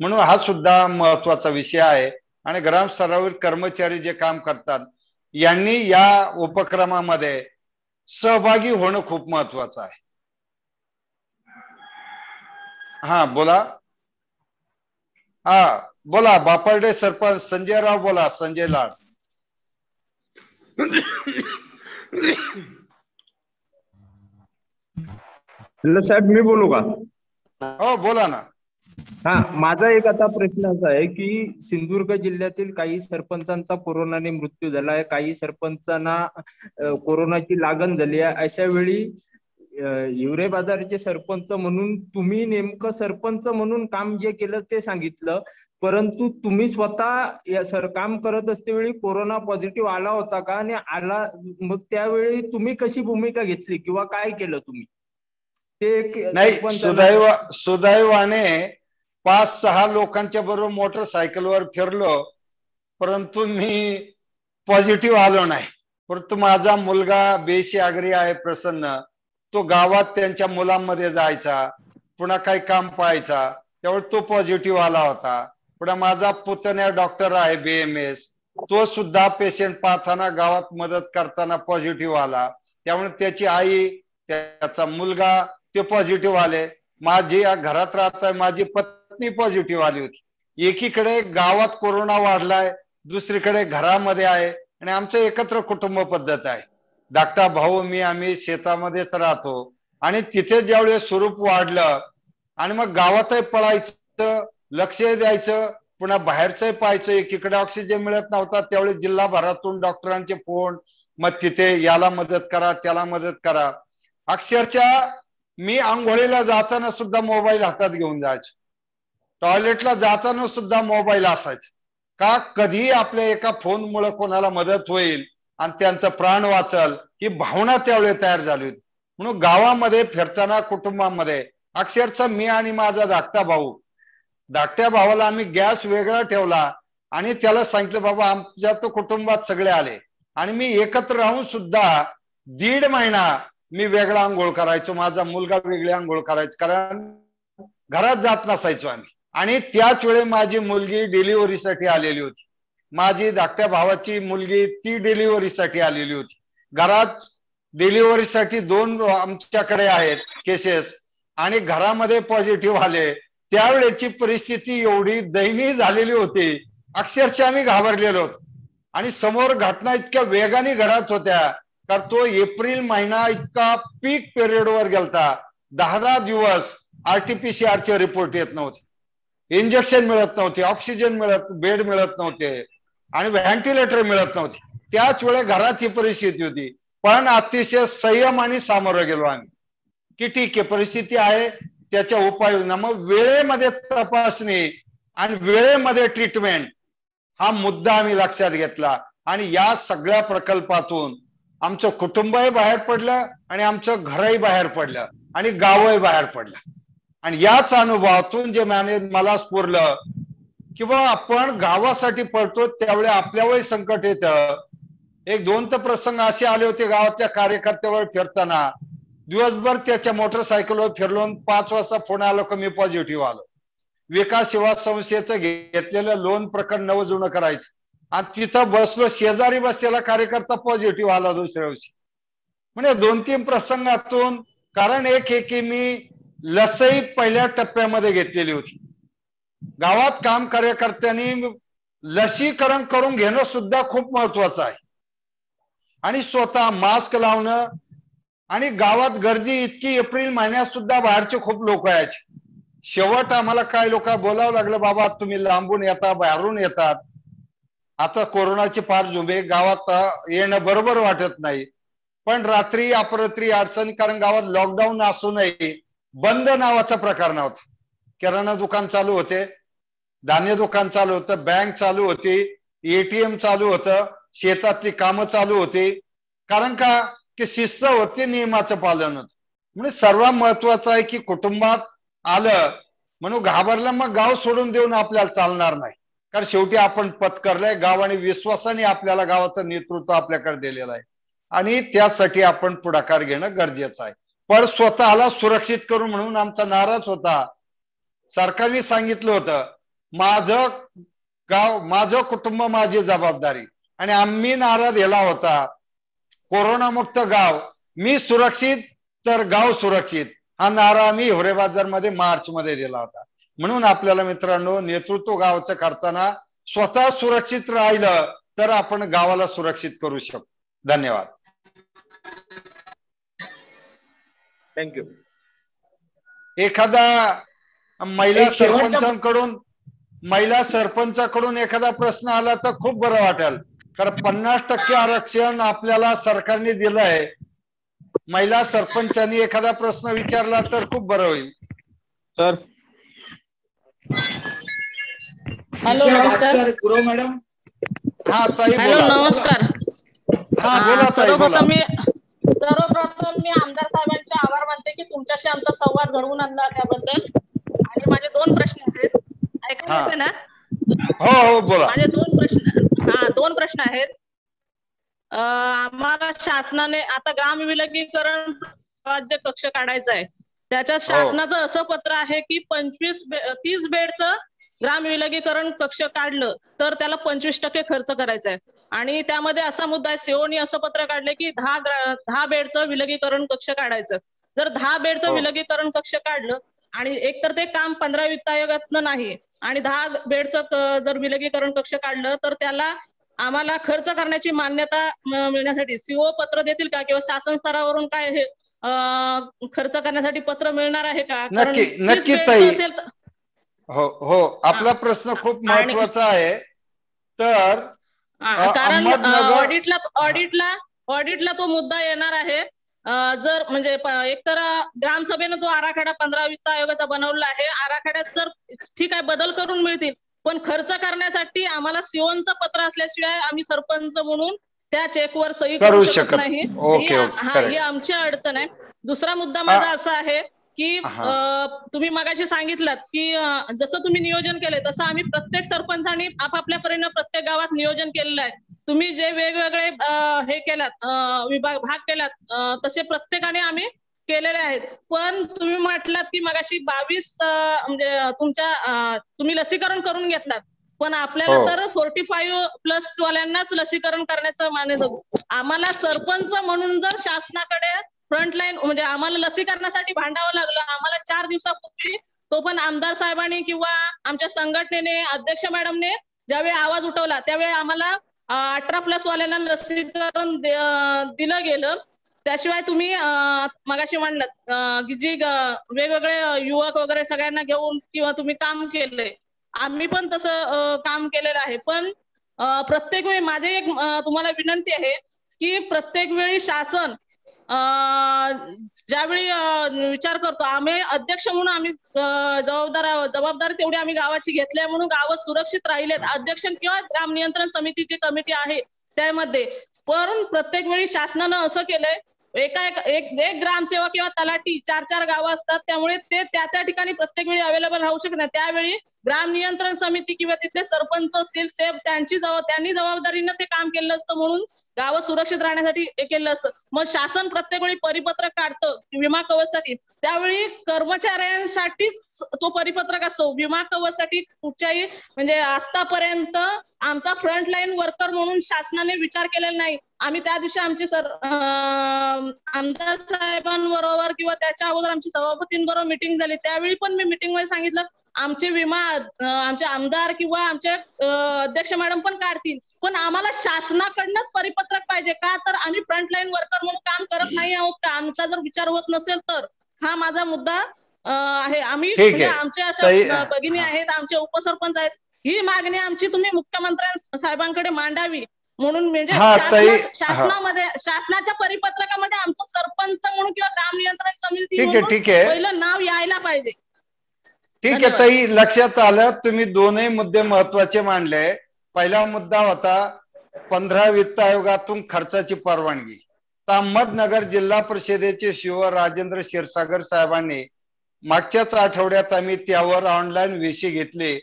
म्हणून हा सुद्धा महत्वाचा विषय आहे. आणि ग्रामस्तरावर कर्मचारी जे काम करतात यांनी या उपक्रमामध्ये सहभागी होणं खूप महत्वाचं आहे. हा बोला. हा बोला, बापर्डे सरपंच संजयराव बोला. संजय लाड. साहेब मी बोलू का? हो बोला ना. हा, माझा एक आता प्रश्न असा आहे की सिंधुदुर्ग जिल्ह्यातील काही सरपंचांचा कोरोनाने मृत्यू झाला आहे, काही सरपंचांना कोरोनाची लागण झाली आहे. अशा वेळी हिवरे बाजारचे सरपंच म्हणून तुम्ही नेमकं सरपंच म्हणून काम जे केलं ते सांगितलं, परंतु तुम्ही स्वतः काम करत असतेवेळी कोरोना पॉझिटिव्ह आला होता का, आणि आला मग त्यावेळी तुम्ही कशी भूमिका घेतली किंवा काय केलं तुम्ही ते? नाही, सुदैवाने 5-6 लोकांच्या बरोबर मोटरसायकलवर फिरलो, परंतु मी पॉझिटिव्ह आलो नाही. परंतु माझा मुलगा बेशी आगरी आहे प्रसन्न, तो गावात त्यांच्या मुलांमध्ये जायचा, पुन्हा काही काम पाहायचा, त्यावेळी तो पॉझिटिव्ह आला होता. पुन्हा माझा पुतण्या डॉक्टर आहे BMS, तो सुद्धा पेशंट पाहताना गावात मदत करताना पॉझिटिव्ह आला. त्यामुळे त्याची आई, त्याचा मुलगा ते पॉझिटिव्ह आले. माझी घरात राहत माझी पत्नी पॉझिटिव्ह आली होती. एकीकडे गावात कोरोना वाढलाय, दुसरीकडे घरामध्ये आहे, आणि आमचं एकत्र कुटुंब पद्धत आहे. धाकटा भाऊ मी आम्ही शेतामध्येच राहतो, आणि तिथे ज्यावेळेस स्वरूप वाढलं आणि मग गावातही पळायचं, लक्ष द्यायचं, पुन्हा बाहेरचंही पाहायचं. एकीकडे ऑक्सिजन मिळत नव्हता, त्यावेळेस जिल्हाभरातून डॉक्टरांचे फोन, मग तिथे याला मदत करा, त्याला मदत करा. अक्षरशः मी आंघोळीला जाताना सुद्धा मोबाईल हातात घेऊन जायचो, टॉयलेटला जाताना सुद्धा मोबाईल असायचा. का, कधी आपल्या एका फोनमुळे कोणाला मदत होईल आणि त्यांचं प्राण वाचल ही भावना त्यावेळेस तयार झाली होती. म्हणून गावामध्ये फिरताना कुटुंबामध्ये अक्षरशः मी आणि माझा धाकट्या भावाला आम्ही गॅस वेगळा ठेवला आणि त्याला सांगितलं, बाबा आमच्या तर कुटुंबात सगळे आले आणि मी एकत्र राहून सुद्धा 1.5 महिना मी वेगळा आंघोळ करायचो, माझा मुलगा वेगळी आंघोळ करायचो, कारण घरात जात नसायचो आम्ही. आणि त्याच वेळी माझी मुलगी डिलिव्हरीसाठी आलेली होती, माझी धाकट्या भावाची मुलगी ती डिलिव्हरीसाठी आलेली होती. घरात डिलिव्हरीसाठी 2 आमच्याकडे आहेत केसेस, आणि घरामध्ये पॉझिटिव्ह आले. त्यावेळेची परिस्थिती एवढी दयनीय झालेली होती, अक्षरशः आम्ही घाबरलेलो होतो. आणि समोर घटना इतक्या वेगाने घडत होत्या, तर तो एप्रिल महिना इतका पीक पिरियडवर गेलता. 10 दिवस RT-PCR चे रिपोर्ट येत नव्हते, इंजेक्शन मिळत नव्हते, ऑक्सिजन बेड मिळत नव्हते, आणि व्हेंटिलेटर मिळत नव्हते. त्याच वेळेस घरात ही परिस्थिती होती, पण अतिशय संयम आणि सामोरं गेलो आम्ही की ठीक आहे, परिस्थिती आहे, त्याच्या उपाययोजना. मग वेळेमध्ये तपासणी आणि वेळेमध्ये ट्रीटमेंट हा मुद्दा आम्ही लक्षात घेतला, आणि या सगळ्या प्रकल्पातून आमचं कुटुंबही बाहेर पडलं, आणि आमचं घरही बाहेर पडलं, आणि गावही बाहेर पडलं. आणि याच अनुभवातून जे मला स्फुरलं की बाबा आपण गावासाठी पडतो त्यावेळी आपल्यावरही संकट येतं. 1-2 तर प्रसंग असे आले होते, गावाच्या कार्यकर्त्यावर फिरताना दिवसभर त्याच्या मोटरसायकलवर फिरलो, 5 वाजता फोन आलो की मी पॉझिटिव्ह आलो. विकास सेवा संस्थेचं घेतलेलं लोन प्रकरण नवजुनं करायचं, आणि तिथं बसलो, शेजारी बसलेला कार्यकर्ता पॉझिटिव्ह आला दुसऱ्या दिवशी. म्हणजे 2-3 प्रसंगातून, कारण एक की मी लसही पहिल्या टप्प्यामध्ये घेतलेली होती. गावात काम कार्यकर्त्यांनी लसीकरण करून घेणं सुद्धा खूप महत्वाचं आहे, आणि स्वतः मास्क लावणं. आणि गावात गर्दी इतकी, एप्रिल महिन्यात सुद्धा बाहेरचे खूप लोक यायचे. शेवट आम्हाला काय लोक बोलावं लागलं, बाबा तुम्ही लांबून येता, बाहेरून येतात, आता कोरोनाची पार्श्वभूमी गावात येणं बरोबर वाटत नाही. पण रात्री अपरात्री अडचणी, कारण गावात लॉकडाऊन असूनही बंद नावाचा प्रकार नव्हता. किराणा दुकान चालू होते, धान्य दुकान चालू होतं, बँक चालू होती, ATM चालू होतं, शेतातली कामं चालू होती. कारण का की शिस्त होती, नियमाचं पालन होतं. म्हणजे सर्वात महत्वाचं आहे की कुटुंबात आलं म्हणून घाबरलं मग गाव सोडून देऊन आपल्याला चालणार नाही, कारण शेवटी आपण पत्करलंय गाव, आणि विश्वासाने आपल्याला गावाचं नेतृत्व आपल्याकडे दिलेलं आहे, आणि त्यासाठी आपण पुढाकार घेणं गरजेचं आहे. पण स्वतःला सुरक्षित करू म्हणून आमचा नाराज होता. सरकारने सांगितलं होतं माझं गाव, माझं कुटुंब, माझी जबाबदारी, आणि आम्ही नारा दिला होता कोरोनामुक्त गाव, मी सुरक्षित तर गाव सुरक्षित, हा नारा आम्ही हिवरे बाजार मध्ये मार्च मध्ये दिला होता. म्हणून आपल्याला मित्रांनो, नेतृत्व गावाचं करताना स्वतः सुरक्षित राहिलं तर आपण गावाला सुरक्षित करू शकतो. धन्यवाद. थँक्यू. एखादा महिला सरपंचाकडून एखादा प्रश्न आला तर खूप बरं वाटेल, कारण 50% आरक्षण आपल्याला सरकारने दिलं आहे. महिला सरपंचांनी एखादा प्रश्न विचारला तर खूप बरं होईल. सर हॅलो नमस्कार गुरु मॅडम. हा ताई बोला. हॅलो नमस्कार. हा बोला ताई बोला. सर्वप्रथम मी आमदार साहेबांचे आभार मानते की तुमच्याशी आमचा संवाद घडवून आणला त्याबद्दल. आणि माझे 2 प्रश्न आहेत, ऐकायला येते ना? हो बोला. माझे 2 प्रश्न आहेत. आम्हाला शासनाने आता ग्राम विलगीकरण राज्य कक्ष काढायचा आहे, त्याच्यात शासनाचं असं पत्र आहे की 30 बेडचं ग्राम विलगीकरण कक्ष काढलं तर त्याला 25% खर्च करायचा आहे. आणि त्यामध्ये असा मुद्दा आहे, सीओनी असं पत्र काढले की 10 बेडचं विलगीकरण कक्ष काढायचं. जर 10 बेडचं विलगीकरण कक्ष काढलं आणि एकतर ते काम 15 वित्त आयोगातनं नाही आणि 10 बेडचं जर विलगीकरण कक्ष काढलं तर त्याला आम्हाला खर्च करण्याची मान्यता मिळण्यासाठी सीओ पत्र देतील का, किंवा शासन स्तरावरून काय हे खर्च करण्यासाठी पत्र मिळणार आहे का? नक्की ताई. हो आपला प्रश्न खूप महत्वाचा आहे. तर कारण ऑडिटला तो मुद्दा येणार आहे. जर म्हणजे एकतर ग्रामसभेनं तो आराखडा 15 वित्त आयोगाचा बनवला आहे, आराखड्यात जर ठीक आहे बदल करून मिळतील, पण खर्च करण्यासाठी आम्हाला सीओचं पत्र असल्याशिवाय आम्ही सरपंच म्हणून त्या चेकवर सही करू शकत नाही. ही आमची अडचण आहे. दुसरा मुद्दा माझा असा आहे की तुम्ही मगाशी सांगितलं की जसं तुम्ही नियोजन केलंय तसं आम्ही प्रत्येक सरपंचांनी आपापल्या परीने प्रत्येक गावात नियोजन केलेलं आहे. तुम्ही जे वेगवेगळे हे केलात भाग केलात तसे प्रत्येकाने आम्ही केलेले आहेत. पण तुम्ही म्हटलात की मगाशी 22 म्हणजे तुम्ही लसीकरण करून घेतलात, पण आपल्याला तर 45+ वाल्यांनाच लसीकरण करण्याचं मान्य. आम्हाला सरपंच म्हणून जर शासनाकडे फ्रंटलाईन म्हणजे आम्हाला लसीकरणासाठी भांडावं लागलं, आम्हाला 4 दिवसापूर्वी तो पण आमदार साहेबांनी किंवा आमच्या संघटनेने अध्यक्ष मॅडमने ज्यावेळी आवाज उठवला त्यावेळी आम्हाला 18+ वाल्यांना लसीकरण दिलं गेलं. त्याशिवाय तुम्ही मगाशी म्हणलात की जी वेगवेगळे युवक वगैरे सगळ्यांना घेऊन किंवा तुम्ही काम केलंय, आम्ही पण तसं काम केलेलं आहे. पण प्रत्येक वेळी माझी एक तुम्हाला विनंती आहे की प्रत्येक वेळी शासन ज्यावेळी विचार करतो, आम्ही अध्यक्ष म्हणून आम्ही जबाबदारी तेवढी आम्ही गावाची घेतली म्हणून गावं सुरक्षित राहिलेत. अध्यक्ष किंवा ग्राम नियंत्रण समितीची कमिटी आहे त्यामध्ये, पण प्रत्येक वेळी शासनानं असं केलंय एक ग्रामसेवक किंवा तलाठी 4 गावं असतात, त्यामुळे ते त्या ठिकाणी प्रत्येक वेळी अवेलेबल राहू शकत नाही. त्यावेळी ग्राम नियंत्रण समिती किंवा तिथले सरपंच असतील ते त्यांनी जबाबदारीनं ते काम केलं असतं म्हणून गावं सुरक्षित राहण्यासाठी हे केलं असतं. मग शासन प्रत्येक वेळी परिपत्रक काढतं विमा कवचसाठी, त्यावेळी कर्मचाऱ्यांसाठीच तो परिपत्रक असतो. विमा कवचसाठी कुठच्याही म्हणजे आतापर्यंत आमचा फ्रंटलाईन वर्कर म्हणून शासनाने विचार केलेला नाही. आम्ही त्या दिवशी आमची आमदार साहेबांबरोबर किंवा त्याच्या अगोदर आमची सभापतींबरोबर मिटिंग झाली, त्यावेळी पण मी मिटिंग मध्ये सांगितलं आमचे विमा आमचे आमदार किंवा आमचे अध्यक्ष मॅडम पण काढतील, पण आम्हाला शासनाकडनंच परिपत्रक पाहिजे का, तर आम्ही फ्रंटलाईन वर्कर म्हणून काम करत नाही आहोत का, आमचा जर विचार होत नसेल तर. हा माझा मुद्दा आहे. आम्ही म्हणजे आमचे अशा भगिनी आहेत, आमचे उपसरपंच आहेत, ही मागणी आमची तुम्ही मुख्यमंत्री साहेबांकडे मांडावी म्हणून. म्हणजे शासनाच्या परिपत्रकामध्ये आमचं सरपंच म्हणून किंवा ग्राम नियंत्रण समिती म्हणून पहिलं नाव यायला पाहिजे. ठीक आहे ताई, लक्षात आलं. तुम्ही दोन्ही मुद्दे महत्वाचे मांडले. पहिला मुद्दा होता 15 वित्त आयोगातून खर्चाची परवानगी. तर अहमदनगर जिल्हा परिषदेचे शिव राजेंद्र क्षीरसागर साहेबांनी मागच्याच आठवड्यात आम्ही त्यावर ऑनलाईन विषय घेतले,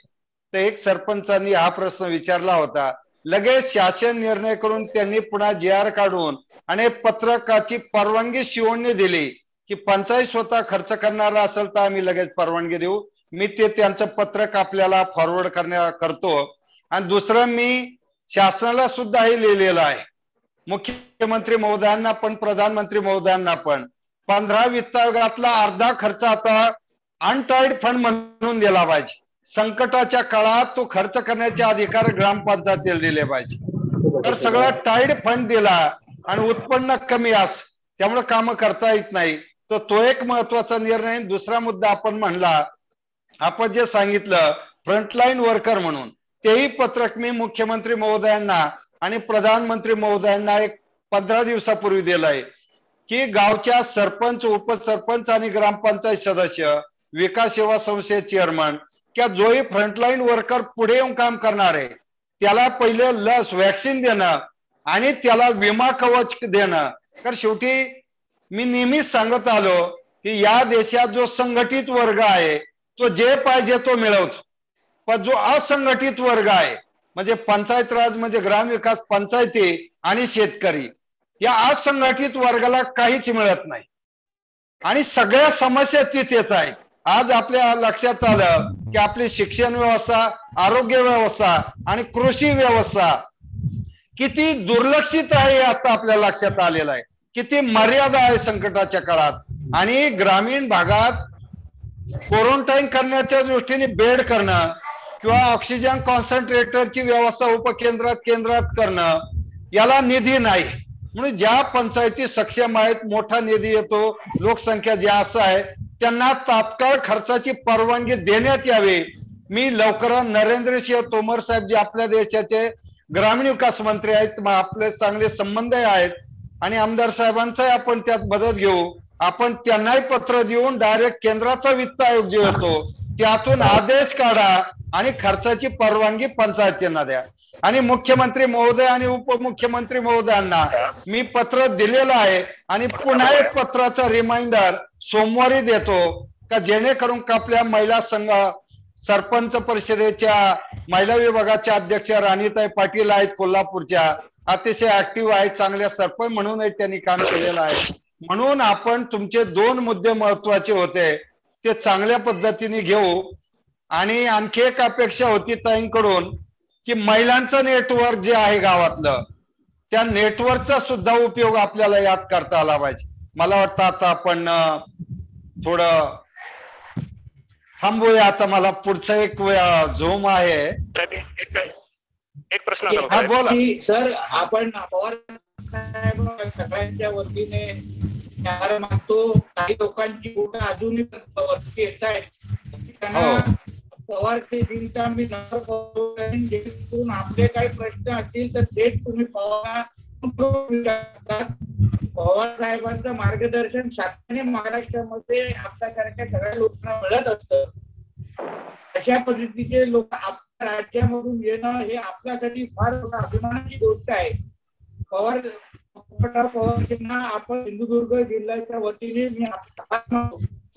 तर एक सरपंचांनी हा प्रश्न विचारला होता. लगेच शासन निर्णय करून त्यांनी पुन्हा JR काढून आणि पत्रकाची परवानगी शिवणने दिली की पंचायत स्वतः खर्च करणारा असेल तर आम्ही लगेच परवानगी देऊ. मी ते त्यांचं पत्रक आपल्याला फॉरवर्ड करतो. आणि दुसरं मी शासनाला सुद्धा हे लिहिलेलं आहे, मुख्यमंत्री महोदयांना पण प्रधानमंत्री महोदयांना पण. 15 वित्त आयोगातला अर्धा खर्च आता अनटाईड फंड म्हणून दिला पाहिजे. संकटाच्या काळात तो खर्च करण्याचे अधिकार ग्रामपंचायतीला दिले पाहिजे. तर सगळा टाईड फंड दिला आणि उत्पन्न कमी असं, त्यामुळे काम करता येत नाही. तर तो एक महत्वाचा निर्णय. दुसरा मुद्दा आपण म्हणला आपण जे सांगितलं फ्रंटलाईन वर्कर म्हणून, तेही पत्रक मी मुख्यमंत्री महोदयांना आणि प्रधानमंत्री महोदयांना एक 15 दिवसापूर्वी दिलंय की गावच्या सरपंच, उपसरपंच आणि ग्रामपंचायत सदस्य, विकास सेवा संस्थेचे चेअरमन किंवा जोही फ्रंटलाईन वर्कर पुढे येऊन काम करणार आहे त्याला पहिले लस वॅक्सिन देणं आणि त्याला विमा कवच देणं. तर शेवटी मी नेहमीच सांगत आलो की या देशात जो संघटित वर्ग आहे तो जे पाहिजे तो मिळवतो, पण जो असंघटित वर्ग आहे म्हणजे पंचायत राज म्हणजे ग्रामविकास पंचायती आणि शेतकरी, या असंघटित वर्गाला काहीच मिळत नाही आणि सगळ्या समस्या तिथेच आहेत. आज आपल्या लक्षात आलं की आपली शिक्षण व्यवस्था, आरोग्य व्यवस्था आणि कृषी व्यवस्था किती दुर्लक्षित आहे आता आपल्या लक्षात आलेलं आहे, किती मर्यादा आहे संकटाच्या काळात. आणि ग्रामीण भागात क्वारंटाईन करण्याच्या दृष्टीने बेड करणं किंवा ऑक्सिजन कॉन्सन्ट्रेटरची व्यवस्था उपकेंद्रात केंद्रात करणं, याला निधी नाही. म्हणून ज्या पंचायती सक्षम आहेत, मोठा निधी येतो, लोकसंख्या ज्या असं आहे, त्यांना तात्काळ खर्चाची परवानगी देण्यात यावी. मी लवकरच नरेंद्रसिंह तोमर साहेब जे आपल्या देशाचे ग्रामीण विकास मंत्री आहेत, आपले चांगले संबंध आहेत आणि आमदार साहेबांचाही आपण त्यात मदत घेऊ. आपण त्यांनाही पत्र देऊन डायरेक्ट केंद्राचा वित्त आयोग जे होतो त्यातून आदेश काढा आणि खर्चाची परवानगी पंचायतींना द्या. आणि मुख्यमंत्री महोदय आणि उपमुख्यमंत्री महोदयांना मी पत्र दिलेलं आहे आणि पुन्हा एक पत्राचा रिमाइंडर सोमवारी देतो का जेणेकरून आपल्या महिला संघ सरपंच परिषदेच्या महिला विभागाच्या अध्यक्ष राणीताई पाटील आहेत, कोल्हापूरच्या, अतिशय ऍक्टिव्ह आहेत, चांगल्या सरपंच म्हणूनही त्यांनी काम केलेलं आहे. म्हणून आपण तुमचे 2 मुद्दे महत्वाचे होते ते चांगल्या पद्धतीने घेऊ. आणि आणखी एक अपेक्षा होती ताईंकडून की महिलांचं नेटवर्क जे आहे गावातलं, त्या नेटवर्कचा सुद्धा उपयोग आपल्याला यात करता आला पाहिजे. मला वाटतं आता आपण थोडं थांबूया. आता मला पुढचा एक झूम आहे. एक प्रश्न हा बोला सर. आपण पवार सगळ्यांच्या वतीने मागतो, काही लोकांची बोट अजूनही वरती येत आहेत, त्यांना पवारचे दिनचा मी जेणेकरून आपले काही प्रश्न असतील तर थेट तुम्ही पवार साहेबांचं मार्गदर्शन सातत्याने महाराष्ट्रामध्ये आपल्यासारख्या सगळ्या लोकांना मिळत असतं. अशा पद्धतीचे लोक आपल्या राज्यामधून येणं हे आपल्यासाठी फार मोठा अभिमानाची गोष्ट आहे. पवारजींना आपण सिंधुदुर्ग जिल्ह्याच्या वतीने मी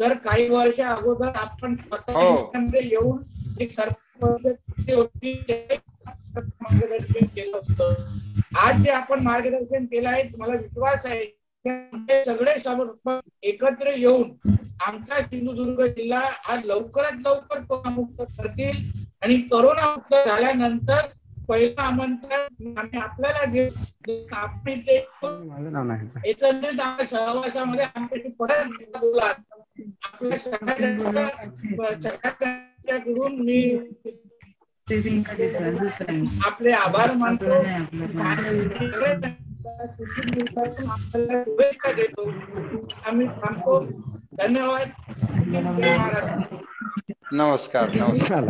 सर काही वर्ष अगोदर आपण स्वतः येऊन एक सरपंच मार्गदर्शन केलं होतं. आज जे आपण मार्गदर्शन केलं आहे मला विश्वास आहे सगळे सरपंच एकत्र येऊन आमचा सिंधुदुर्ग जिल्हा आज लवकरात लवकर कोरोनामुक्त करतील आणि कोरोनामुक्त झाल्यानंतर पहिलं आमंत्रण आम्ही आपल्याला एकंदरीत आमच्या सहवासामध्ये आमच्याशी परत बोला. आपल्या सगळ्यांकडून मी आपले आभार मानतो. आपल्याला शुभेच्छा देतो. आम्ही थांबतो. धन्यवाद. नमस्कार. नमस्कार.